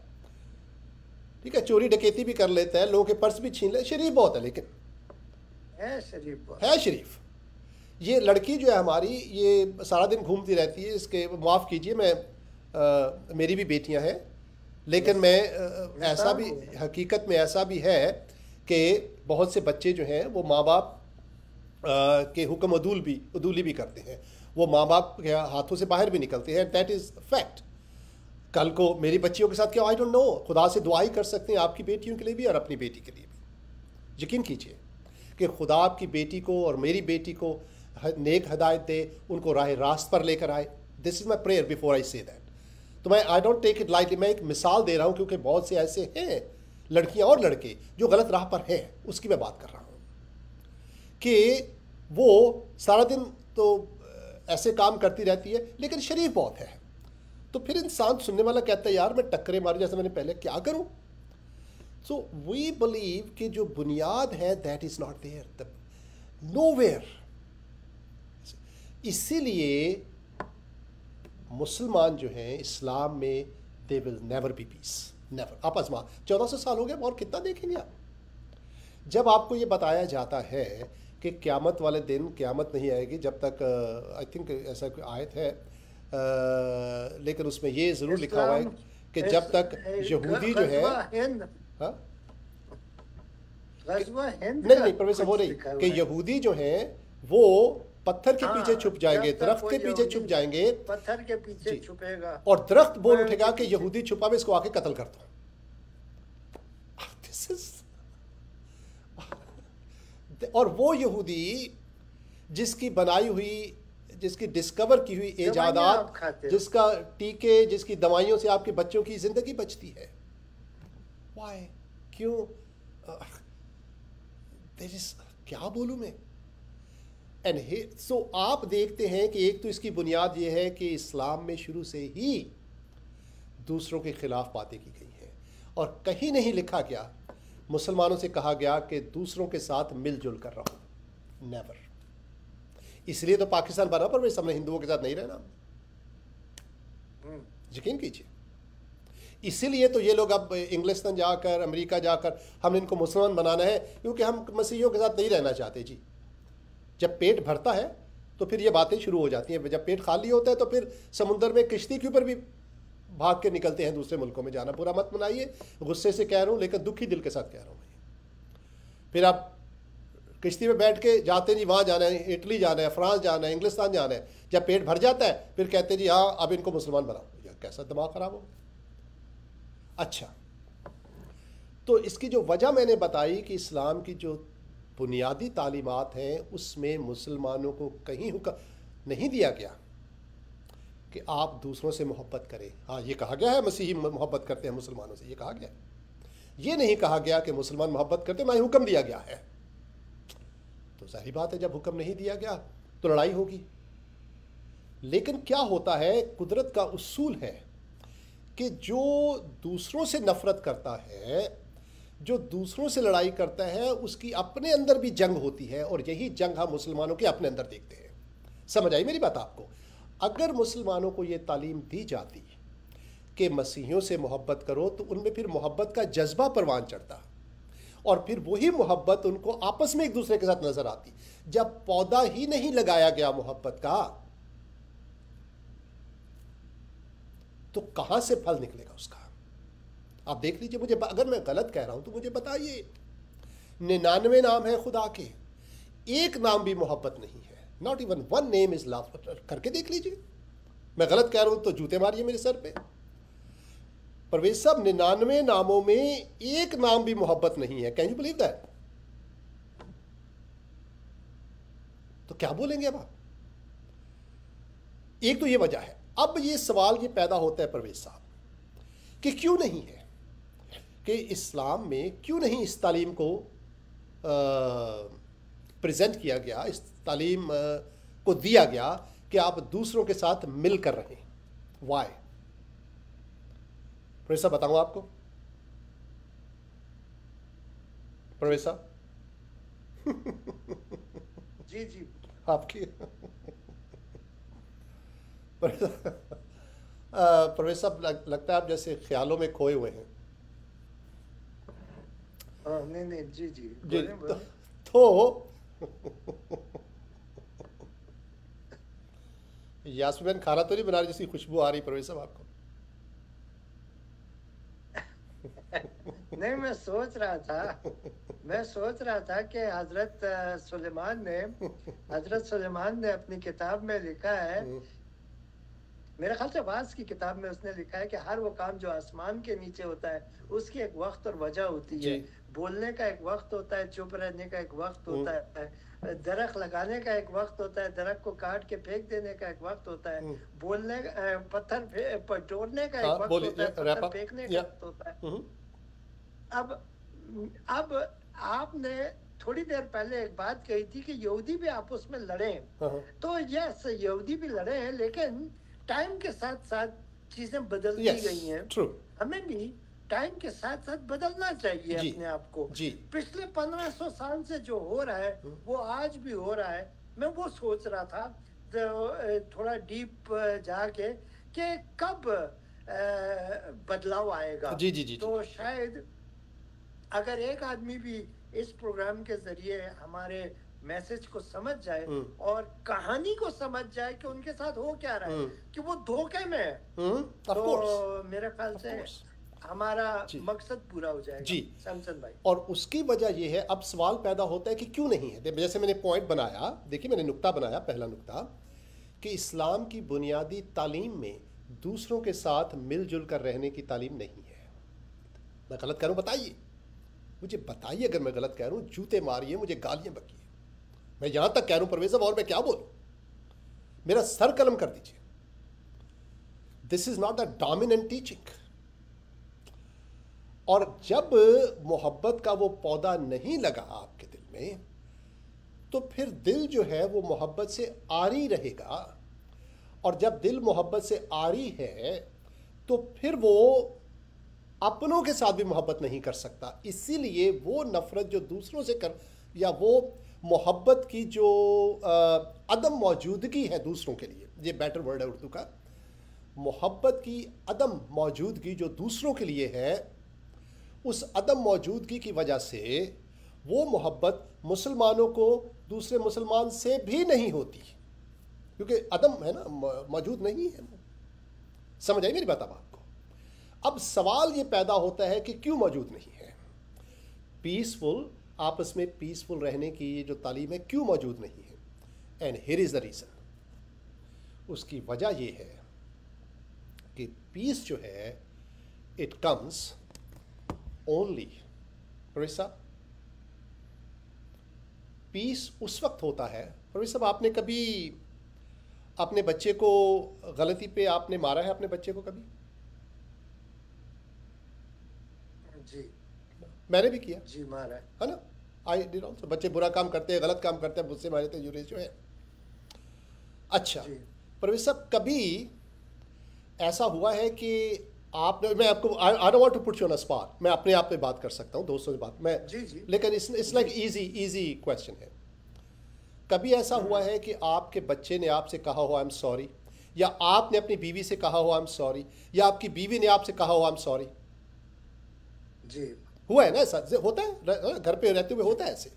ठीक है, चोरी डकैती भी कर लेता है, लोगों के पर्स भी छीन ले, शरीफ बहुत है, लेकिन है शरीफ, है शरीफ। ये लड़की जो है हमारी, ये सारा दिन घूमती रहती है, इसके माफ़ कीजिए मैं मेरी भी बेटियां हैं, लेकिन मैं ऐसा भी हकीकत में ऐसा भी है कि बहुत से बच्चे जो हैं वो माँ बाप के हुक्म अदूली भी करते हैं, वो माँ बाप के हाथों से बाहर भी निकलते हैं। That is fact. कल को मेरी बच्चियों के साथ क्या, आई डोंट नो, खुदा से दुआ ही कर सकते हैं आपकी बेटियों के लिए भी और अपनी बेटी के लिए भी। यकीन कीजिए कि खुदा आपकी बेटी को और मेरी बेटी को नेक हदायत दे, उनको राह रास्त पर लेकर आए। This is my prayer before I say that. तो मैं I don't take it lightly, मैं एक मिसाल दे रहा हूँ क्योंकि बहुत से ऐसे हैं लड़कियाँ और लड़के जो गलत राह पर हैं, उसकी मैं बात कर रहा हूँ कि वो सारा दिन तो ऐसे काम करती रहती है लेकिन शरीफ बहुत है। तो फिर इंसान सुनने वाला कहता है यार मैं टक्करे मारूं जैसे मैंने पहले, क्या करूं? सो वी बिलीव कि जो बुनियाद है that is not there, nowhere. इसीलिए मुसलमान जो हैं इस्लाम में they will never be peace, never. आप आजमा, 1400 साल हो गए और कितना देखेंगे आप? जब आपको ये बताया जाता है कि क़यामत वाले दिन क़यामत नहीं आएगी जब तक, आई थिंक ऐसा कोई आयत है, लेकिन उसमें ये ज़रूर लिखा हुआ है कि जब तक यहूदी जो है, हाँ नहीं प्रोफेसर, वो नहीं कि यहूदी जो हैं वो पत्थर के पीछे छुप जाएंगे, दरख्त के पीछे छुप जाएंगे, पत्थर के पीछे छुपेगा और दरख्त बोल उठेगा कि यहूदी छुपा में इसको आके कत्ल कर दो। दिस इज, और वो यहूदी जिसकी बनाई हुई, जिसकी डिस्कवर की हुई इजादात, जिसका टीके, जिसकी दवाइयों से आपके बच्चों की जिंदगी बचती है, वाई, क्यों? क्या बोलूं मैं? एंड सो आप देखते हैं कि एक तो इसकी बुनियाद यह है कि इस्लाम में शुरू से ही दूसरों के खिलाफ बातें की गई हैं और कहीं नहीं लिखा गया, मुसलमानों से कहा गया कि दूसरों के साथ मिलजुल कर रहो, नेवर। इसलिए तो पाकिस्तान बना, पर वैसे हमने हिंदुओं के साथ नहीं रहना, यकीन कीजिए। इसीलिए तो ये लोग अब इंग्लिस्तान जाकर, अमेरिका जाकर, हमने इनको मुसलमान बनाना है क्योंकि हम मसीहियों के साथ नहीं रहना चाहते जी। जब पेट भरता है तो फिर ये बातें शुरू हो जाती हैं, जब पेट खाली होता है तो फिर समुद्र में किश्ती के ऊपर भी भाग के निकलते हैं दूसरे मुल्कों में जाना। बुरा मत मनाइए, गुस्से से कह रहा हूँ लेकिन दुखी दिल के साथ कह रहा हूँ। फिर आप किश्ती में बैठ के जाते जी, वहाँ जाना है, इटली जाना है, फ्रांस जाना है, इंग्लिस्तान जाना है, जब पेट भर जाता है फिर कहते जी हाँ अब इनको मुसलमान बनाओ। यार कैसा दिमाग खराब हो। अच्छा, तो इसकी जो वजह मैंने बताई कि इस्लाम की जो बुनियादी तालीमात हैं उसमें मुसलमानों को कहीं हुक्म नहीं दिया गया कि आप दूसरों से मोहब्बत करें। हाँ ये कहा गया है मसीही मोहब्बत करते हैं मुसलमानों से, ये कहा गया। ये नहीं कहा गया कि मुसलमान मोहब्बत करते, ना ही हुक्म दिया गया है। तो जाहिर बात है जब हुक्म नहीं दिया गया तो लड़ाई होगी। लेकिन क्या होता है, कुदरत का उसूल है कि जो दूसरों से नफरत करता है जो दूसरों से लड़ाई करता है उसकी अपने अंदर भी जंग होती है, और यही जंग हम मुसलमानों के अपने अंदर देखते हैं। समझ आई मेरी बात आपको? अगर मुसलमानों को ये तालीम दी जाती कि मसीहियों से मोहब्बत करो, तो उनमें फिर मोहब्बत का जज्बा परवान चढ़ता, और फिर वही मोहब्बत उनको आपस में एक दूसरे के साथ नजर आती। जब पौधा ही नहीं लगाया गया मोहब्बत का, तो कहां से फल निकलेगा उसका? आप देख लीजिए, मुझे अगर मैं गलत कह रहा हूं तो मुझे बताइए। 99 नाम है खुदा के, एक नाम भी मोहब्बत नहीं है। Not even one name is love. करके देख लीजिए। मैं गलत कह रहा हूं तो जूते मारिए मेरे सर पे। परवेज साहब, 99 नामों में एक नाम भी मोहब्बत नहीं है। Can you believe that? तो क्या बोलेंगे अब आप? एक तो ये वजह है। अब ये सवाल ये पैदा होता है परवेज साहब कि क्यों नहीं है, कि इस्लाम में क्यों नहीं इस तालीम को प्रेजेंट किया गया, इस तालीम को दिया गया कि आप दूसरों के साथ मिलकर रहें। वाई? परवेज साहब बताऊं आपको? परवेज साहब जी जी आपकी परवेज साहब लगता है आप जैसे ख्यालों में खोए हुए हैं। हाँ, नहीं नहीं, जी जी, जी बोलें बोलें। तो यास्मीन खाना तो नहीं बना रही जिसकी खुशबू आ रही परवेज साहब आपको? नहीं, मैं सोच रहा था कि हजरत सुलेमान ने अपनी किताब में लिखा है, मेरे ख्याल से वास की किताब में उसने लिखा है कि हर वो काम जो आसमान के नीचे होता है उसकी एक वक्त और वजह होती है। बोलने का एक वक्त होता है, चुप रहने का एक वक्त होता है, दरख्त लगाने का एक वक्त होता है, दरख्त को काट के फेंक देने का एक वक्त होता है, बोलने पत्थर तोड़ने का एक वक्त होता है, पत्थर फेंकने का वक्त होता है। अब आपने थोड़ी देर पहले एक बात कही थी कि यहूदी भी आपस में लड़े, तो यस, यहूदी भी लड़े हैं, लेकिन टाइम के साथ साथ चीजें बदलती गई हैं। हमें भी टाइम के साथ साथ बदलना चाहिए अपने आप को। पिछले 1500 साल से जो हो रहा है वो आज भी हो रहा है। मैं वो सोच रहा था थोड़ा डीप जाके कि कब बदलाव आएगा। तो शायद अगर एक आदमी भी इस प्रोग्राम के जरिए हमारे मैसेज को समझ जाए और कहानी को समझ जाए कि उनके साथ हो क्या रहा है, कि वो धोखे में है, तो मेरे ख्याल से हमारा मकसद पूरा हो जाएगा। जी सैमसन भाई, और उसकी वजह यह है, अब सवाल पैदा होता है कि क्यों नहीं है। जैसे मैंने पॉइंट बनाया, देखिए मैंने नुक्ता बनाया, पहला नुक्ता कि इस्लाम की बुनियादी तालीम में दूसरों के साथ मिलजुल कर रहने की तालीम नहीं है। मैं गलत कह रहा हूं बताइए, मुझे बताइए। अगर मैं गलत कह रहा हूं जूते मारिए, मुझे गालियां बकिए। मैं यहां तक कह रहा हूं परवेज साहब, और मैं क्या बोलूं, मेरा सर कलम कर दीजिए। This is not the dominant teaching. और जब मोहब्बत का वो पौधा नहीं लगा आपके दिल में, तो फिर दिल जो है वो मोहब्बत से आरी रहेगा। और जब दिल मोहब्बत से आरी है तो फिर वो अपनों के साथ भी मोहब्बत नहीं कर सकता। इसीलिए वो नफरत जो दूसरों से कर, या वो मोहब्बत की जो अदम मौजूदगी है दूसरों के लिए, ये बेटर वर्ड है उर्दू का, मोहब्बत की अदम मौजूदगी जो दूसरों के लिए है, उस अदम मौजूदगी की वजह से वो मोहब्बत मुसलमानों को दूसरे मुसलमान से भी नहीं होती, क्योंकि अदम है ना, मौजूद नहीं है। समझ आई मेरी बात अब आपको? अब सवाल ये पैदा होता है कि क्यों मौजूद नहीं है। पीसफुल, आपस में पीसफुल रहने की ये जो तालीम है, क्यों मौजूद नहीं है? And here is the reason. उसकी वजह ये है कि पीस जो है इट कम्स ओनली, साहब, पीस उस वक्त होता है। साहब, आपने कभी अपने बच्चे को गलती पे आपने मारा है अपने बच्चे को कभी? जी, मैंने भी किया जी, मारा है ना। I did also. बच्चे बुरा काम करते हैं, गलत काम करते हैं, मुझसे मारे थे यूरेज जो है। अच्छा परवेज साहब, कभी ऐसा हुआ है कि आपने, मैं आपको, I don't want to put you on a spot, मैं अपने आप पे बात कर सकता हूँ, दोस्तों से बात मैं, जी जी। लेकिन इट्स लाइक इजी क्वेश्चन है। कभी ऐसा हुआ है कि आपके बच्चे ने आपसे कहा हो आई एम सॉरी, या आपने अपनी बीवी से कहा हो आई एम सॉरी, या आपकी बीवी ने आपसे कहा हो आई एम सॉरी? जी हुआ है ना ऐसा? होता है घर पे रहते हुए, होता है ऐसे।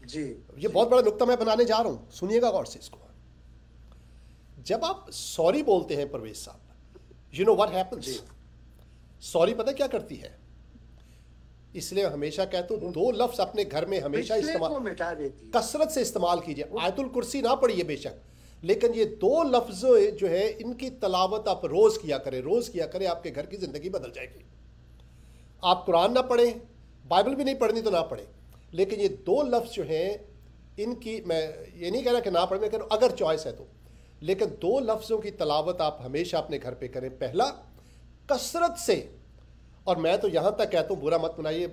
जी। ये बहुत बड़ा नुक्ता मैं बनाने जा रहा हूँ, सुनिएगा गौर से इसको। जब आप सॉरी बोलते हैं परवेज साहब, you know what happens? Sorry पता क्या करती है? इसलिए हमेशा कहता हूं, दो लफ्ज अपने घर में हमेशा पिछले को इस्तेमाल, मिटा देती है। कसरत से इस्तेमाल कीजिए। आयतुल कुर्सी ना पढ़िए बेशक, लेकिन ये दो लफ्ज जो है इनकी तलावत आप रोज किया करें, रोज किया करें, आपके घर की जिंदगी बदल जाएगी। आप कुरान ना पढ़ें, बाइबल भी नहीं पढ़नी तो ना पढ़ें, लेकिन ये दो लफ्ज जो हैं इनकी, मैं ये नहीं कह रहा कि ना पढ़ें, लेकिन अगर चॉइस है तो, लेकिन दो लफ्ज़ों की तलावत आप हमेशा अपने घर पे करें। पहला, कसरत से, और मैं तो यहाँ तक कहता हूँ, बुरा मत बनाइए,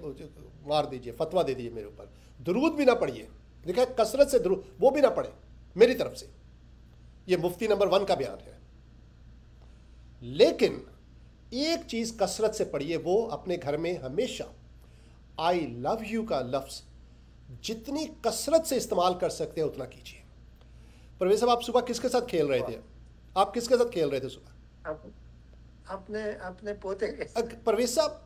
मार दीजिए, फतवा दे दीजिए मेरे ऊपर, दुरूद भी ना पढ़िए, लिखा है कसरत से दुरूद, वो भी ना पढ़े मेरी तरफ से, ये मुफ्ती नंबर 1 का बयान है। लेकिन एक चीज़ कसरत से पढ़िए, वो अपने घर में हमेशा आई लव यू का लफ्ज़ जितनी कसरत से इस्तेमाल कर सकते हैं उतना कीजिए। परवेज साहब, आप सुबह किसके साथ खेल रहे थे? आप किसके साथ खेल रहे थे सुबह? अपने अपने पोते के। परवेज साहब,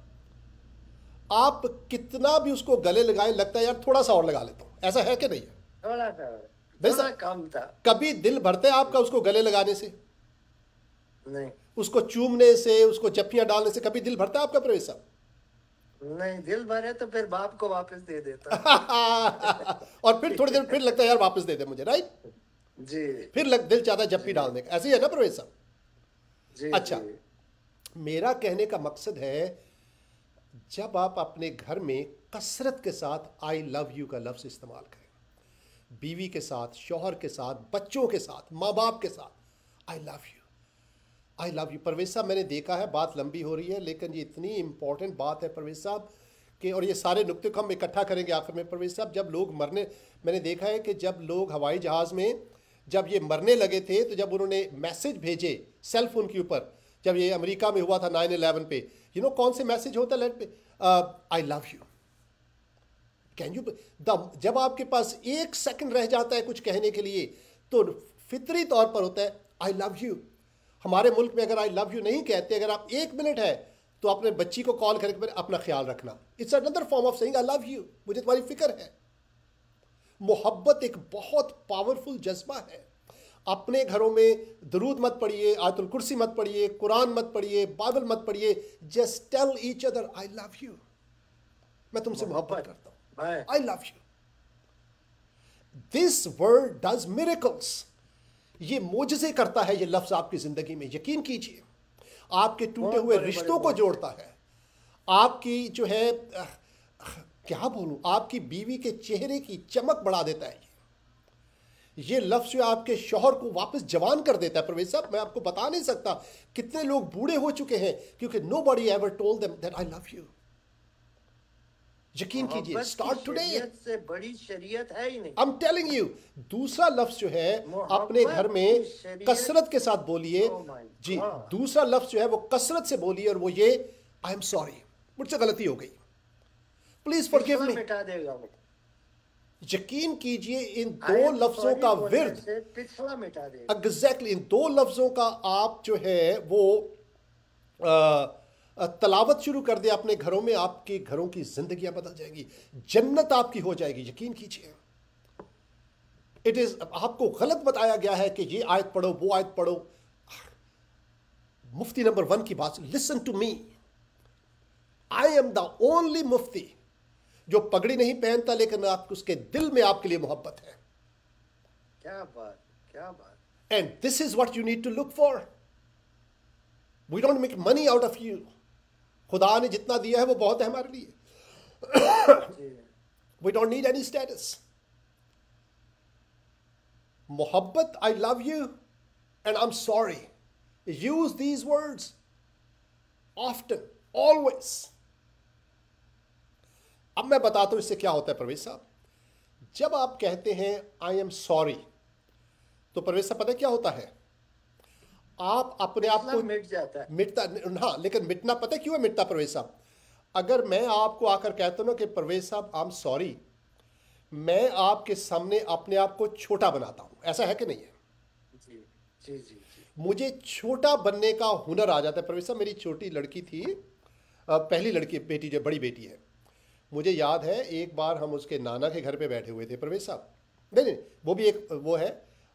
आप कितना भी उसको गले लगाए, लगता है यार थोड़ा सा और लगा लेता हूँ, ऐसा है कि नहीं है? थोड़ा कम था। कभी दिल भरता है आपका उसको गले लगाने से? नहीं। उसको चूमने से, उसको जप्पियां डालने से कभी दिल भरता है आपका परवेज साहब? नहीं, दिल भरे तो फिर बाप को वापस दे देता। और फिर थोड़ी देर फिर लगता है यार वापस दे दे मुझे, राइट जी। फिर दिल चाहता है जप्पी डालने का, ऐसे ही है ना परवेज साहब? जी। अच्छा जी। मेरा कहने का मकसद है, जब आप अपने घर में कसरत के साथ आई लव यू का लफ्ज़ इस्तेमाल करें, बीवी के साथ, शौहर के साथ, बच्चों के साथ, माँ बाप के साथ, I love you, I love you. Parvez साहब, मैंने देखा है, बात लंबी हो रही है, लेकिन ये इतनी इंपॉर्टेंट बात है परवेज साहब कि, और ये सारे नुक्ते को हम इकट्ठा करेंगे आखिर में। परवेज साहब, जब लोग मरने, मैंने देखा है कि जब लोग हवाई जहाज़ में जब ये मरने लगे थे, तो जब उन्होंने मैसेज भेजे सेल फोन के ऊपर, जब ये अमेरिका में हुआ था 9/11 पे, यू नो कौन से मैसेज होता है लेट पे, आई लव यू, कैन यू, जब आपके पास 1 सेकंड रह जाता है कुछ कहने के लिए, तो फितरी तौर पर होता है आई लव यू। हमारे मुल्क में अगर आई लव यू नहीं कहते, अगर आप 1 मिनट है तो अपने बच्ची को कॉल करके अपना ख्याल रखना, it's another form of saying I love you, मुझे तुम्हारी फिक्र है। मोहब्बत एक बहुत पावरफुल जज्बा है। अपने घरों में दरूद मत पढ़िए, आयतुल कुर्सी मत पढ़िए, कुरान मत पढ़िए, बाइबल मत पढ़िए, just tell each other I love you, मैं तुमसे मोहब्बत करता हूं, I love you. This word does miracles, ये मोजज़े करता है ये लफ्ज़ आपकी ज़िंदगी में, यकीन कीजिए। आपके टूटे हुए रिश्तों को जोड़ता है, आपकी जो है क्या बोलूं, आपकी बीवी के चेहरे की चमक बढ़ा देता है। ये लफ्ज़ जो आपके शौहर को वापस जवान कर देता है। परवेज साहब, मैं आपको बता नहीं सकता कितने लोग बूढ़े हो चुके हैं क्योंकि nobody ever told them that I love you. यकीन कीजिए, स्टार्ट टुडे, से बड़ी शरीयत है ही नहीं। I am telling you. दूसरा लफ्ज़ जो है अपने घर में कसरत के साथ बोलिए जी, दूसरा लफ्ज़ जो है वो कसरत से बोलिए, और वो ये, आई एम सॉरी, मुझसे गलती हो गई, प्लीज फॉरगिव मी। मिटा देगा वो, यकीन कीजिए, इन दो लफ्जों का विर्द पिछला मिटा देगा। एग्जैक्टली, इन दो लफ्जों का आप जो है वो तलावत शुरू कर दे अपने घरों में, आपके घरों की जिंदगियां बदल जाएंगी, जन्नत आपकी हो जाएगी, यकीन कीजिए। इट इज, आपको गलत बताया गया है कि ये आयत पढ़ो, वो आयत पढ़ो। मुफ्ती नंबर 1 की बात, listen to me, I am the only मुफ्ती जो पगड़ी नहीं पहनता, लेकिन आप उसके दिल में आपके लिए मोहब्बत है। क्या बात, क्या बात। And this is what you need to look for. We don't make money out of you. खुदा ने जितना दिया है वो बहुत है हमारे लिए। We don't need any status. मोहब्बत, I love you and I am sorry, use these words often, always. अब मैं बताता हूं इससे क्या होता है परवेज साहब। जब आप कहते हैं आई एम सॉरी, तो परवेज साहब पता है क्या होता है? आप अपने आप को मिट जाता है। मिटता, हाँ, लेकिन मिटना पता है क्यों है मिटता परवेज साहब? अगर मैं आपको आकर कहता हूँ ना कि परवेज साहब आई एम सॉरी, मैं आपके सामने अपने आप को छोटा बनाता हूँ, ऐसा है कि नहीं है? जी जी जी जी। मुझे छोटा बनने का हुनर आ जाता है परवेज साहब। मेरी छोटी लड़की थी, पहली लड़की, बेटी जो बड़ी बेटी है, मुझे याद है एक बार हम उसके नाना के घर पे बैठे हुए थे परवेज साहब, नहीं नहीं वो भी एक वो है,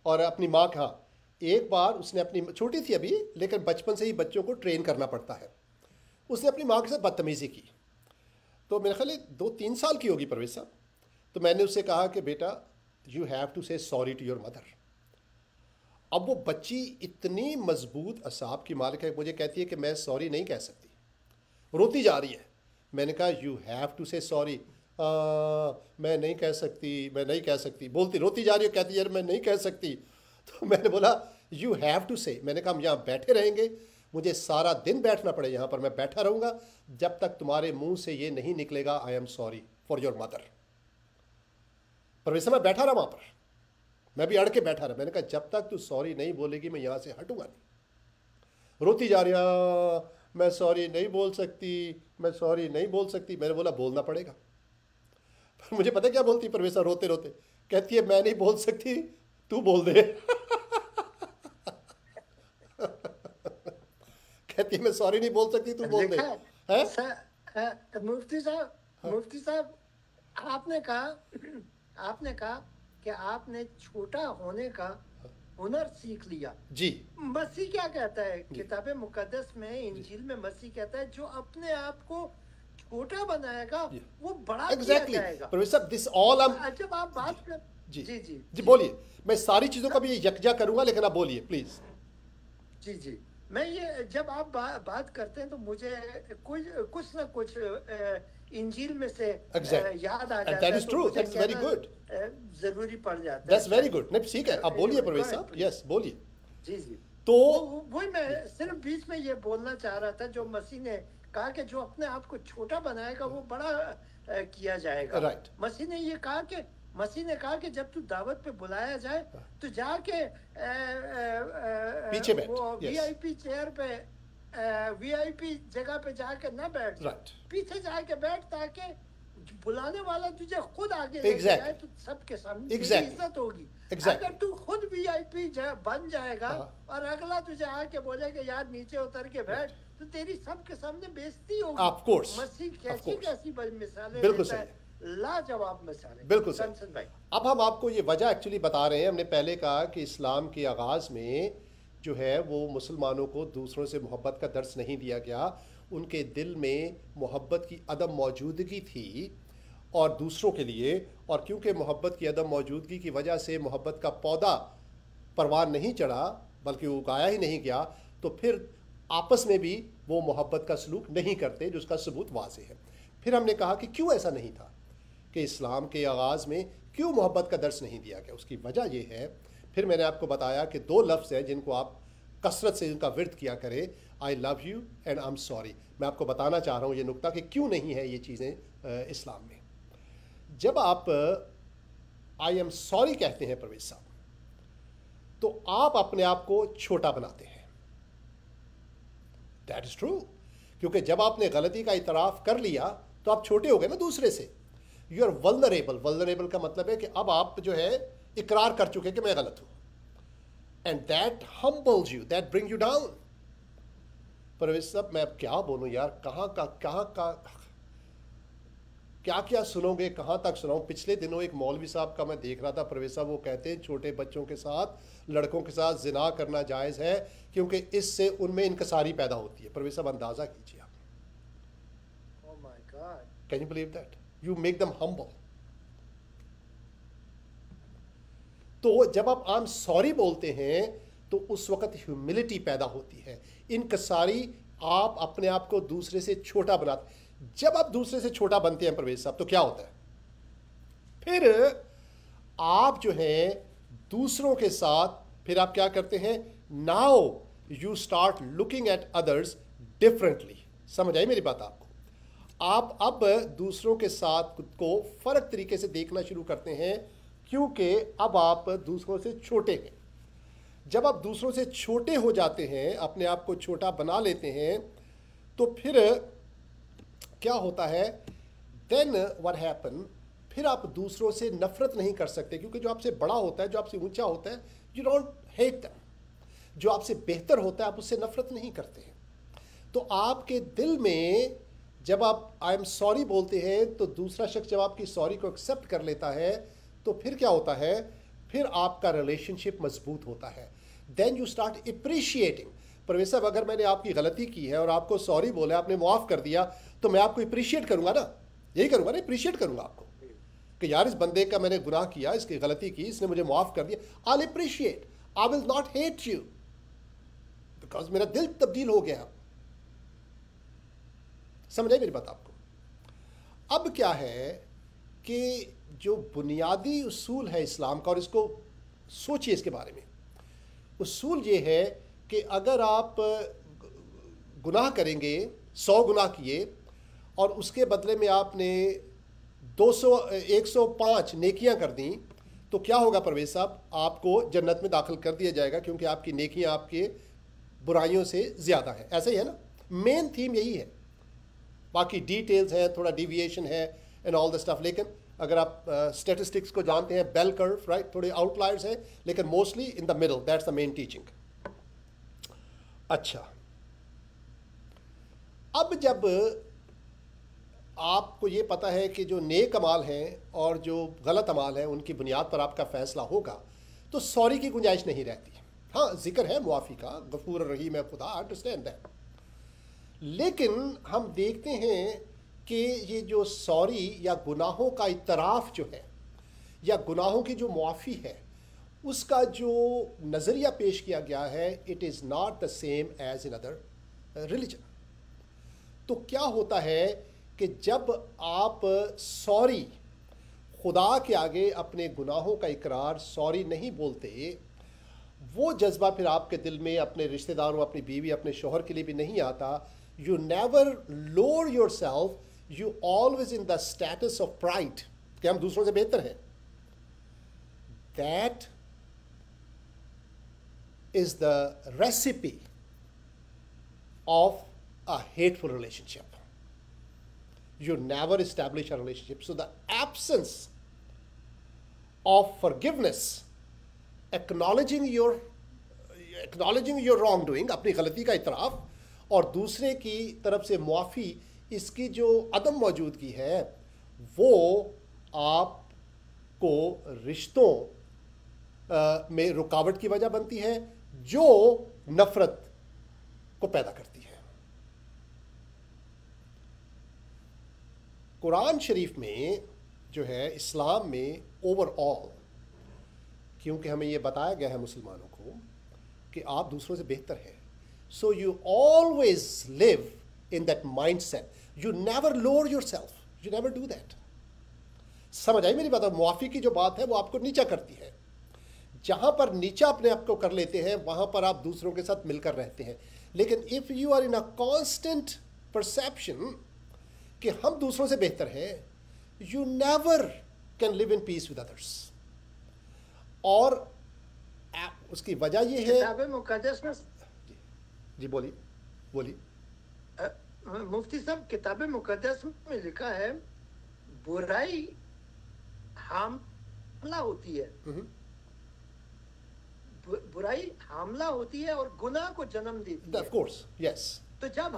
और अपनी माँ का, हाँ, एक बार उसने अपनी, छोटी थी अभी लेकिन बचपन से ही बच्चों को ट्रेन करना पड़ता है, उसने अपनी माँ के साथ बदतमीज़ी की। तो मेरे ख्याल 2-3 साल की होगी परवेज साहब। तो मैंने उससे कहा कि बेटा यू हैव टू से सॉरी टू योर मदर। अब वो बच्ची इतनी मजबूत असाब की मालिक है, मुझे कहती है कि मैं सॉरी नहीं कह सकती, रोती जा रही है। मैंने कहा यू हैव टू से सॉरी। मैं नहीं कह सकती, मैं नहीं कह सकती, बोलती रोती जा रही है, कहती यार मैं नहीं कह सकती। तो मैंने बोला यू हैव टू से। मैंने कहा हम यहाँ बैठे रहेंगे, मुझे सारा दिन बैठना पड़े यहाँ पर, मैं बैठा रहूँगा जब तक तुम्हारे मुंह से ये नहीं निकलेगा आई am sorry for your mother. पर वैसे मैं बैठा रहा वहाँ पर, मैं भी अड़ के बैठा रहा। मैंने कहा जब तक तू सॉरी नहीं बोलेगी मैं यहाँ से हटूंगा नहीं। रोती जा रही, मैं सॉरी नहीं बोल सकती, मैं सॉरी नहीं बोल सकती। मैंने बोला बोलना पड़ेगा। पर मुझे पता क्या बोलती परवेश, रोते रोते कहती है मैं नहीं बोल सकती, तू बोल दे। कहती है मैं सॉरी नहीं बोल सकती, तू बोल दे। हैं? मुफ्ती साहब आपने कहा कि आपने छोटा होने का हुनर सीख लिया। जी। मसीह क्या कहता है किताब मुकद्दस में, इंजील में मसीह कहता है जो अपने आप को छोटा बनाएगा वो बड़ा किया जाएगा। प्रोफेसर दिस ऑल जब आप बात कर जी जी जी, जी बोलिए। मैं सारी चीजों का भी यकजा करूंगा लेकिन आप बोलिए प्लीज। जी जी, मैं ये जब आप बात करते हैं तो मुझे कुछ ना कुछ इंजील में से याद आ जाता है। That is true, that is very good, जरूरी पड़ जाता है। That's very good. नहीं ठीक है, आप बोलिए परवेश साहब। यस बोलिए। जी जी। तो वही मैं सिर्फ बीच में ये बोलना चाह रहा था, जो मसीह ने कहा कि जो अपने आप को छोटा बनाएगा वो बड़ा किया जाएगा। राइट। मसीह ने ये कहा कि जब तू दावत पे बुलाया जाए तो जाके पीछे बैठ, वो वीआईपी चेयर पे, वीआईपी जगह पे जाके ना बैठ, पीछे जाके बैठ ताकि बुलाने वाला तुझे खुद आगे लेके जाए तो सबके सामने इज्जत होगी। अगर तू खुद वीआईपी बन जाएगा और अगला तुझे आके बोलेगा यार नीचे उतर के बैठ, तो तेरी सबके सामने बेइज्जती होगी। Of course. मसीह कैसी बड़ी मिसालें बिल्कुल देता है, लाजवाब मिसालें। बिल्कुल सही। अब हम आपको ये वजह एक्चुअली बता रहे हैं। हमने पहले कहा कि इस्लाम के आगाज़ में जो है वो मुसलमानों को दूसरों से मोहब्बत का दर्स नहीं दिया गया, उनके दिल में मोहब्बत की अदम मौजूदगी थी और दूसरों के लिए, और क्योंकि मोहब्बत की अदम मौजूदगी की वजह से मोहब्बत का पौधा परवान नहीं चढ़ा बल्कि उगाया ही नहीं गया, तो फिर आपस में भी वो मोहब्बत का सलूक नहीं करते, जिसका सबूत वाज़ेह है। फिर हमने कहा कि क्यों ऐसा नहीं था, कि इस्लाम के आगाज़ में क्यों मोहब्बत का दर्स नहीं दिया गया। उसकी वजह ये है, फिर मैंने आपको बताया कि 2 लफ्ज़ हैं जिनको आप कसरत से इनका विर्द किया करें, आई love you and I am sorry. मैं आपको बताना चाह रहा हूँ ये नुक्ता कि क्यों नहीं है ये चीज़ें इस्लाम में। जब आप आई एम सॉरी कहते हैं परवेज साहब, तो आप अपने आप को छोटा बनाते हैं। दैट इज ट्रू, क्योंकि जब आपने गलती का इतराफ़ कर लिया तो आप छोटे हो गए ना दूसरे से। You are vulnerable. वल्नरेबल का मतलब है कि अब आप जो है इकरार कर चुके कि मैं गलत हूं, and that humbles you, that bring you down. Parvez साहब मैं अब क्या बोलूं यार, कहाँ क्या क्या सुनोगे, कहाँ तक सुनाऊं। पिछले दिनों एक मौलवी साहब का मैं देख रहा था परवेज साहब, वो कहते हैं छोटे बच्चों के साथ, लड़कों के साथ जिना करना जायज़ है क्योंकि इससे उनमें इनकसारी पैदा होती है। परवेज साहब अंदाज़ा कीजिए आप। Oh my God. Can you believe that? You make them humble. तो जब आप आई एम सॉरी बोलते हैं तो उस वक्त ह्यूमिलिटी पैदा होती है, इनकसारी, आप अपने आप को दूसरे से छोटा बनाते। जब आप दूसरे से छोटा बनते हैं परवेज साहब तो क्या होता है, फिर आप जो हैं दूसरों के साथ फिर आप क्या करते हैं, now you start looking at others differently. समझ आई मेरी बात आपको? आप अब दूसरों के साथ खुद को फर्क तरीके से देखना शुरू करते हैं क्योंकि अब आप दूसरों से छोटे हैं। जब आप दूसरों से छोटे हो जाते हैं, अपने आप को छोटा बना लेते हैं, तो फिर क्या होता है, देन व्हाट हैपन, फिर आप दूसरों से नफरत नहीं कर सकते, क्योंकि जो आपसे बड़ा होता है, जो आपसे ऊंचा होता है, यू डोंट हेट दैम। जो आपसे बेहतर होता है, आप उससे नफरत नहीं करते हैं। तो आपके दिल में जब आप आई एम सॉरी बोलते हैं, तो दूसरा शख्स जब आपकी सॉरी को एक्सेप्ट कर लेता है, तो फिर क्या होता है, फिर आपका रिलेशनशिप मजबूत होता है। Then you start appreciating. Parvez साहब, अगर मैंने आपकी गलती की है और आपको सॉरी बोला, आपने माफ़ कर दिया, तो मैं आपको अप्रिशिएट करूंगा ना, यही करूंगा ना, अप्रिशिएट करूंगा आपको कि यार इस बंदे का मैंने गुनाह किया, इसकी गलती की, इसने मुझे माफ़ कर दिया। I will appreciate, I will not hate you, because मेरा दिल तब्दील हो गया। समझ आई मेरी बात आपको? अब क्या है कि जो बुनियादी उसूल है इस्लाम का, और इसको सोचिए इसके बारे में, उसूल ये है कि अगर आप गुनाह करेंगे, 100 गुनाह किए और उसके बदले में आपने 105 नेकियां कर दी, तो क्या होगा परवेज साहब, आपको जन्नत में दाखिल कर दिया जाएगा, क्योंकि आपकी नेकियां आपके बुराइयों से ज़्यादा है। ऐसा ही है ना, मेन थीम यही है। बाकी डिटेल्स हैं, थोड़ा डिविएशन है एंड ऑल द स्टफ, लेकिन अगर आप स्टैटिस्टिक्स को जानते हैं, बेल कर्व, राइट, थोड़े आउटलायर्स हैं, लेकिन mostly in the middle, that's the main teaching. अच्छा, अब जब आपको ये पता है कि जो नेक अमाल हैं और जो गलत अमाल हैं उनकी बुनियाद पर आपका फैसला होगा, तो सॉरी की गुंजाइश नहीं रहती। हाँ, जिक्र है मुआफ़ी का, गफूर रहीम है खुदा, अंडरस्टैंड दैट। लेकिन हम देखते हैं कि ये जो सॉरी या गुनाहों का इतराफ़ जो है, या गुनाहों की जो मुआफ़ी है, उसका जो नज़रिया पेश किया गया है, it is not the same as in other religion. तो क्या होता है कि जब आप सॉरी, खुदा के आगे अपने गुनाहों का इकरार, सॉरी नहीं बोलते, वो जज्बा फिर आपके दिल में अपने रिश्तेदारों, अपनी बीवी, अपने शोहर के लिए भी नहीं आता। You never lower yourself, you always in the status of pride, कि हम दूसरों से बेहतर हैं। That is the recipe of a hateful relationship. You never establish a relationship. So the absence of forgiveness, acknowledging your wrongdoing, अपनी गलती का इतराफ़, और दूसरे की तरफ से मुआफ़ी, इसकी जो अदम मौजूदगी है, वो आपको रिश्तों में रुकावट की वजह बनती है, जो नफ़रत को पैदा करती है। कुरान शरीफ में जो है, इस्लाम में ओवरऑल, क्योंकि हमें ये बताया गया है मुसलमानों को कि आप दूसरों से बेहतर हैं, so you always live in that mindset, you never lower yourself, you never do that। समझ आई मेरी बात? मुआफ़ी की जो बात है वो आपको नीचा करती है। जहाँ पर नीचा अपने आप को कर लेते हैं, वहाँ पर आप दूसरों के साथ मिलकर रहते हैं। लेकिन if you are in a constant perception कि हम दूसरों से बेहतर हैं, you never can live in peace with others. और उसकी वजह ये है, किताब मुक़द्दस में, जी बोलिए। मुफ्ती साहब, किताब मुक़द्दस में लिखा है बुराई हमला होती है, बुराई हमला होती है और गुनाह को जन्म देती है। Of course, yes. तो जब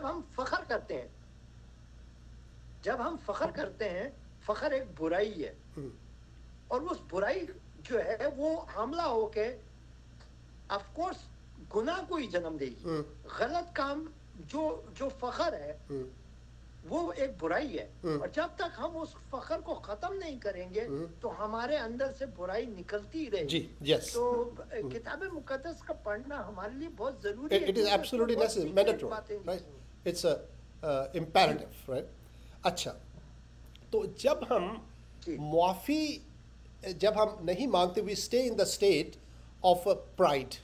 हम फख्र करते हैं, फख्र एक बुराई है, और उस बुराई जो है वो हमला होके ऑफ कोर्स गुनाह को ही जन्म देगी। गलत काम जो फख्र है वो एक बुराई है, और जब तक हम उस फख्र को खत्म नहीं करेंगे तो हमारे अंदर से बुराई निकलती रहेगी। जी, यस। तो किताब मुक़द्दस का पढ़ना हमारे लिए बहुत जरूरी है। It is absolutely necessary, mandatory, right, it's a imperative, right. अच्छा, तो जब हम मुआफ़ी जब हम नहीं मांगते, we stay in the state of pride,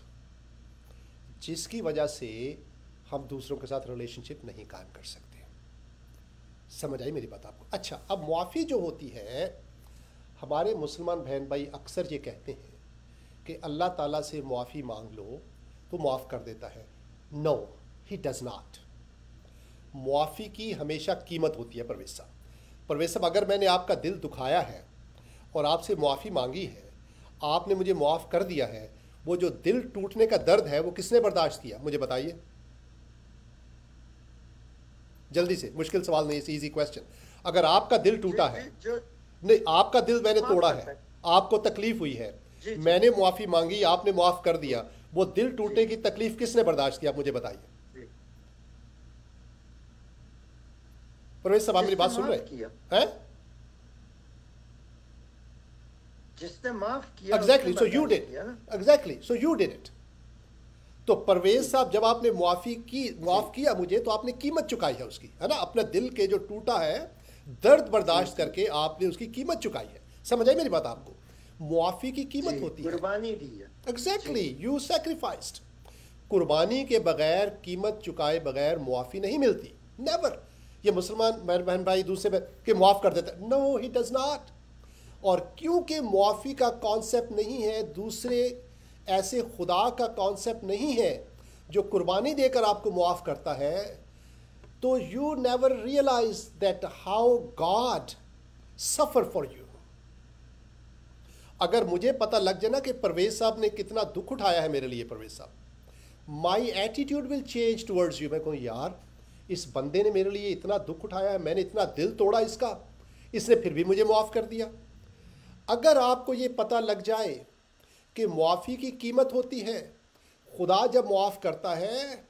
जिसकी वजह से हम दूसरों के साथ रिलेशनशिप नहीं कायम कर सकते। समझ आई मेरी बात आपको? अच्छा, अब मुआफ़ी जो होती है, हमारे मुसलमान बहन भाई अक्सर ये कहते हैं कि अल्लाह ताला से मुआफ़ी मांग लो तो मुआफ़ कर देता है? No, he does not. मुआफ़ी की हमेशा कीमत होती है परवेज़ साहब। परवेज़ साहब, अगर मैंने आपका दिल दुखाया है और आपसे मुआफ़ी मांगी है, आपने मुझे मुआफ़ कर दिया है, वो जो दिल टूटने का दर्द है वो किसने बर्दाश्त किया? मुझे बताइए जल्दी से। मुश्किल सवाल नहीं, इजी क्वेश्चन। अगर आपका दिल टूटा है, नहीं, आपका दिल मैंने तोड़ा है, आपको तकलीफ हुई है, मैंने मुआफ़ी मांगी, आपने मुआफ़ कर दिया, वो दिल टूटने की तकलीफ किसने बर्दाश्त किया? मुझे बताइए। परवेज़ साहब, आप मेरी बात सुन रहे हैं? जिसने माफ किया, exactly, so you did, exactly, so you did it. तो परवेज़ साहब, जब आपने मुआफ़ किया मुझे, तो आपने कीमत चुकाई है उसकी, है ना? अपना दिल के जो टूटा है दर्द बर्दाश्त करके आपने उसकी कीमत चुकाई है। समझ आई मेरी बात आपको? मुआफ़ी की कीमत होती है, कुर्बानी दी है। Exactly, you sacrificed. कुर्बानी के बगैर, कीमत चुकाए बगैर मुआफ़ी नहीं मिलती, नेवर। ये मुसलमान मेरे बहन भाई दूसरे के मुआफ़ कर देते, नो, ही डज नॉट। और क्योंकि मुआफ़ी का कॉन्सेप्ट नहीं है, दूसरे ऐसे खुदा का कॉन्सेप्ट नहीं है जो कुर्बानी देकर आपको मुआफ़ करता है, तो you never realise that how God suffer for you. अगर मुझे पता लग जाए ना कि परवेज़ साहब ने कितना दुख उठाया है मेरे लिए, परवेज़ साहब, my attitude will change towards you. मैं कहूँ, यार, इस बंदे ने मेरे लिए इतना दुख उठाया है, मैंने इतना दिल तोड़ा इसका, इसने फिर भी मुझे मुआफ़ कर दिया। अगर आपको ये पता लग जाए कि मुआफ़ी की कीमत होती है, खुदा जब मुआफ़ करता है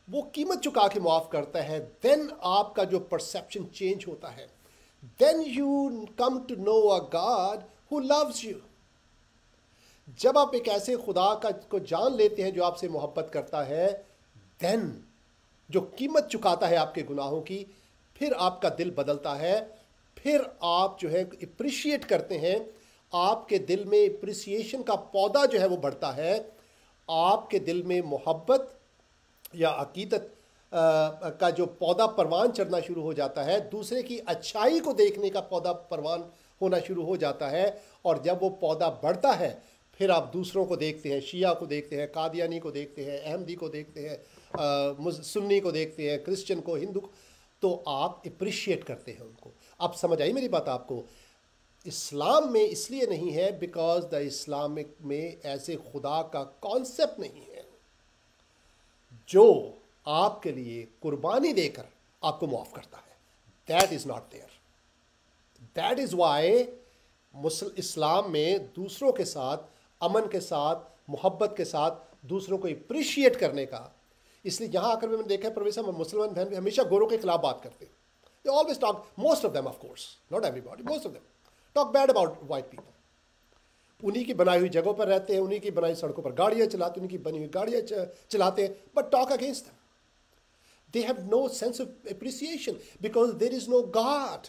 वो कीमत चुका के मुआफ़ करता है, देन आपका जो परसेप्शन चेंज होता है, then you come to know a God who loves you. जब आप एक ऐसे खुदा को जान लेते हैं जो आपसे मोहब्बत करता है, देन जो कीमत चुकाता है आपके गुनाहों की, फिर आपका दिल बदलता है, फिर आप जो है अप्रिशिएट करते हैं, आपके दिल में अप्रिसिएशन का पौधा जो है वो बढ़ता है, आपके दिल में मोहब्बत या अकीदत का जो पौधा परवान चढ़ना शुरू हो जाता है, दूसरे की अच्छाई को देखने का पौधा परवान होना शुरू हो जाता है। और जब वो पौधा बढ़ता है, फिर आप दूसरों को देखते हैं, शिया को देखते हैं, कादियानी को देखते हैं, अहमदी को देखते हैं, सुन्नी को देखते हैं, क्रिश्चियन को, हिंदू को, तो आप अप्रिशिएट करते हैं उनको। अब समझ आई मेरी बात आपको? इस्लाम में इसलिए नहीं है बिकॉज द इस्लामिक में ऐसे खुदा का कॉन्सेप्ट नहीं है जो आपके लिए कुर्बानी देकर आपको मुआफ़ करता है। That is not there. That is why Islam में दूसरों के साथ, अमन के साथ, मोहब्बत के साथ दूसरों को अप्रिशिएट करने का, इसलिए यहाँ आकर मैंने देखा है परवेज़ साहब, मुसलमान बहन भी हमेशा गोरों के खिलाफ बात करते हैं। They always talk, most of them, of course, not everybody, most of them talk bad about white people. उन्हीं की बनाई हुई जगहों पर रहते हैं, उन्हीं की बनाई सड़कों पर गाड़ियाँ चलाते, उन्हीं की बनी हुई गाड़ियाँ चलाते हैं, but talk against them. They have no sense of appreciation because there is no God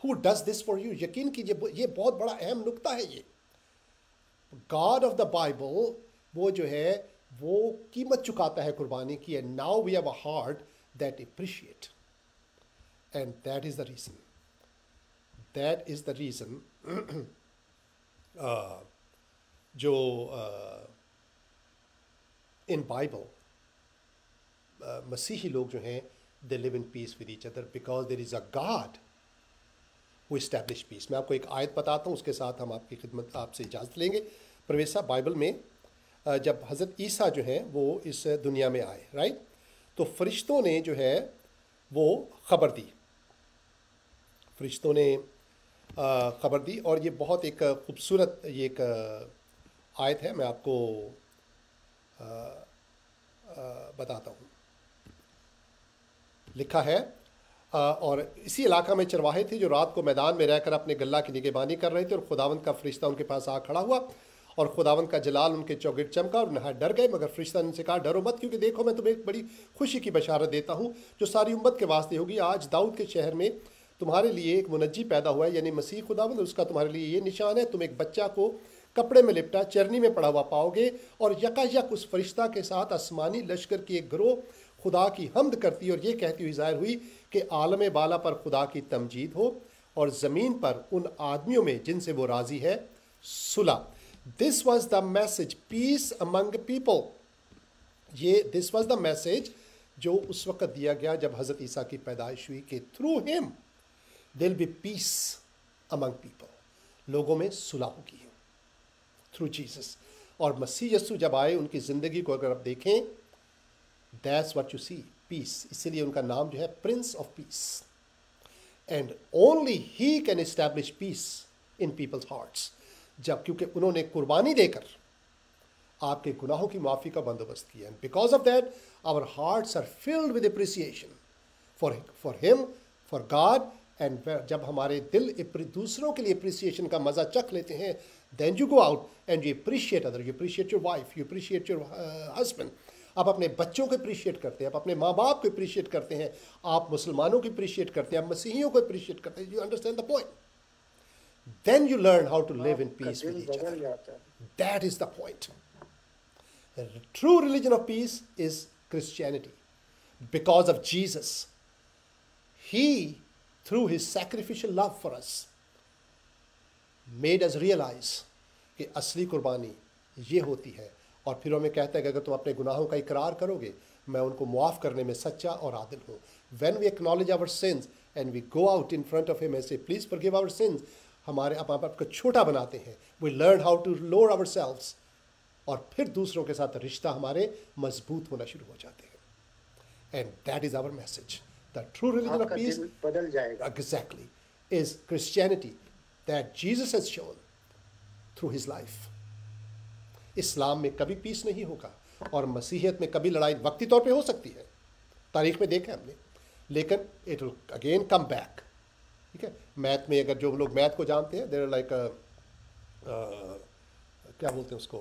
who does this for you. यकीन कीजिए, ये बहुत बड़ा अहम नुक्ता है। ये गॉड ऑफ द बाइबल वो जो है वो कीमत चुकाता है कुर्बानी की। And now we have a heart that appreciate, and that is the reason, that is the reason जो इन बाइबल मसीही लोग जो हैं, they live in peace with each other because there is a God who establish peace. मैं आपको एक आयत बताता हूँ, उसके साथ हम आपकी खिदमत, आपसे इजाज़त लेंगे। परवेज़ साहब, बाइबल में जब हज़रत ईसा जो हैं वो इस दुनिया में आए, राइट, तो फरिश्तों ने जो है वो ख़बर दी, फरिश्तों ने ख़बर दी। और ये बहुत एक ख़ूबसूरत ये एक आयत है, मैं आपको बताता हूँ। लिखा है, और इसी इलाका में चरवाहे थे जो रात को मैदान में रहकर अपने गल्ला की निगहबानी कर रहे थे, और खुदावंद का फरिश्ता उनके पास आ खड़ा हुआ, और खुदावंद का जलाल उनके चौगिर्द चमका और नहायत डर गए। मगर फरिश्ता ने उनसे कहा, डरो मत, क्योंकि देखो मैं तुम्हें एक बड़ी खुशी की बशारत देता हूँ जो सारी उम्मत के वास्ते होगी। आज दाऊद के शहर में तुम्हारे लिए एक मुनज्जी पैदा हुआ है, यानी मसीह खुदावंद। उसका तुम्हारे लिए ये निशान है, तुम एक बच्चा को कपड़े में लिपटा चरनी में पड़ा हुआ पाओगे, और यकायक उस फरिश्ता के साथ आसमानी लश्कर की एक गिरोह खुदा की हमद करती और ये कहती हुई ज़ाहिर हुई कि आलम बाला पर खुदा की तमजीद हो, और ज़मीन पर उन आदमियों में जिनसे वो राज़ी है सुलह। This was the message, peace among people. ये दिस वॉज द मैसेज जो उस वक्त दिया गया जब हज़रत ईसा की पैदाइश हुई कि through him there will be peace among people, लोगों में सुलह होगी थ्रू जीसस। और मसीह यीशु जब आए, उनकी ज़िंदगी को अगर आप देखें, that's what you see, peace. इसीलिए उनका नाम जो है prince of peace. And only he can establish peace in people's hearts, जब क्योंकि उन्होंने कुर्बानी देकर आपके गुनाहों की माफ़ी का बंदोबस्त किया। And because of that our hearts are filled with appreciation for him, for God. एंड जब हमारे दिल दूसरों के लिए अप्रिसिएशन का मज़ा चख लेते हैं, then you go out and you appreciate other, you appreciate your wife, you appreciate your husband. आप अपने बच्चों को अप्रिशिएट करते हैं, आप अपने माँ बाप को अप्रिशिएट करते हैं, आप मुसलमानों को अप्रिशिएट करते हैं, आप मसीहियों को अप्रिशिएट करते हैं। You understand the point? Then you learn how to live in peace with each other. That is the point. The true religion of peace is Christianity. Because of Jesus, He, through His sacrificial love for us, made us realize कि असली कुर्बानी ये होती है। और फिर हमें कहता है कि अगर तुम अपने गुनाहों का इकरार करोगे, मैं उनको मुआफ़ करने में सच्चा और आदिल हूँ। When we acknowledge our sins and we go out in front of Him and say, please forgive our sins, हमारे आप को छोटा बनाते हैं। We learn how to lower ourselves, और फिर दूसरों के साथ रिश्ता हमारे मजबूत होना शुरू हो जाते हैं। And that is our message. The true religion of peace बदल जाएगा exactly is Christianity that Jesus has shown through his life. Islam में कभी पीस नहीं होगा, और मसीहियत में कभी लड़ाई वक्ती तौर पे हो सकती है, तारीख में देखा हमने, लेकिन it will again come back. ठीक है, मैथ में अगर जो लोग मैथ को जानते हैं, देयर लाइक क्या बोलते हैं उसको,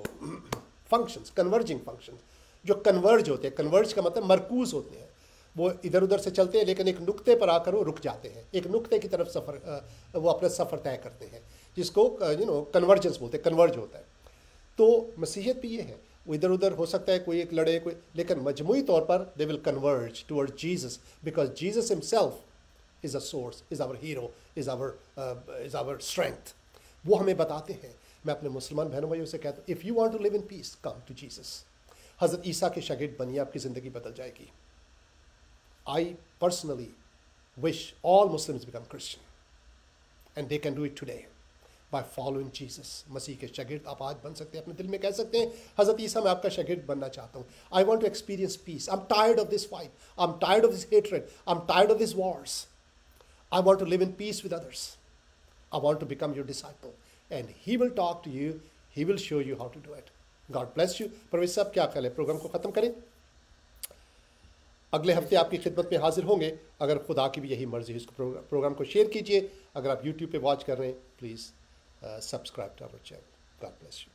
फंक्शंस, कन्वर्जिंग फंक्शंस, जो कन्वर्ज होते हैं। कन्वर्ज का मतलब मरकूज होते हैं, वो इधर उधर से चलते हैं लेकिन एक नुक्ते पर आकर वो रुक जाते हैं, एक नुक्ते की तरफ वो अपना सफ़र तय करते हैं, जिसको कन्वर्जेंस बोलते हैं, कन्वर्ज होता है। तो मसीहियत भी ये है, वो इधर उधर हो सकता है, कोई एक लड़े कोई, लेकिन मजमूई तौर पर they will converge toward Jesus, because Jesus himself is a source, is our hero, is our strength. वो हमें बताते हैं। मैं अपने मुसलमान बहनों भाइयों से कहता हूँ, if you want to live in peace, come to Jesus. हज़रत ईसा के शागिर्द बनिए, आपकी ज़िंदगी बदल जाएगी। I personally wish all Muslims become Christian, and they can do it today by following Jesus. मसीह के शागिर्द आप आज बन सकते हैं, अपने दिल में कह सकते हैं, हज़रत ईसा मैं आपका शागिर्द बनना चाहता हूँ। I want to experience peace. I'm tired of this fight. I'm tired of this hatred. I'm tired of these wars. I want to live in peace with others. I want to become your disciple. And He will talk to you. He will show you how to do it. God bless you. परवेश साहब क्या ख्याल है, programme को ख़त्म करें? अगले हफ्ते आपकी खिदमत में हाजिर होंगे, अगर खुदा की भी यही मर्ज़ी है। इसको प्रोग्राम को शेयर कीजिए। अगर आप YouTube पे वॉच कर रहे हैं, please subscribe to our channel. God bless you.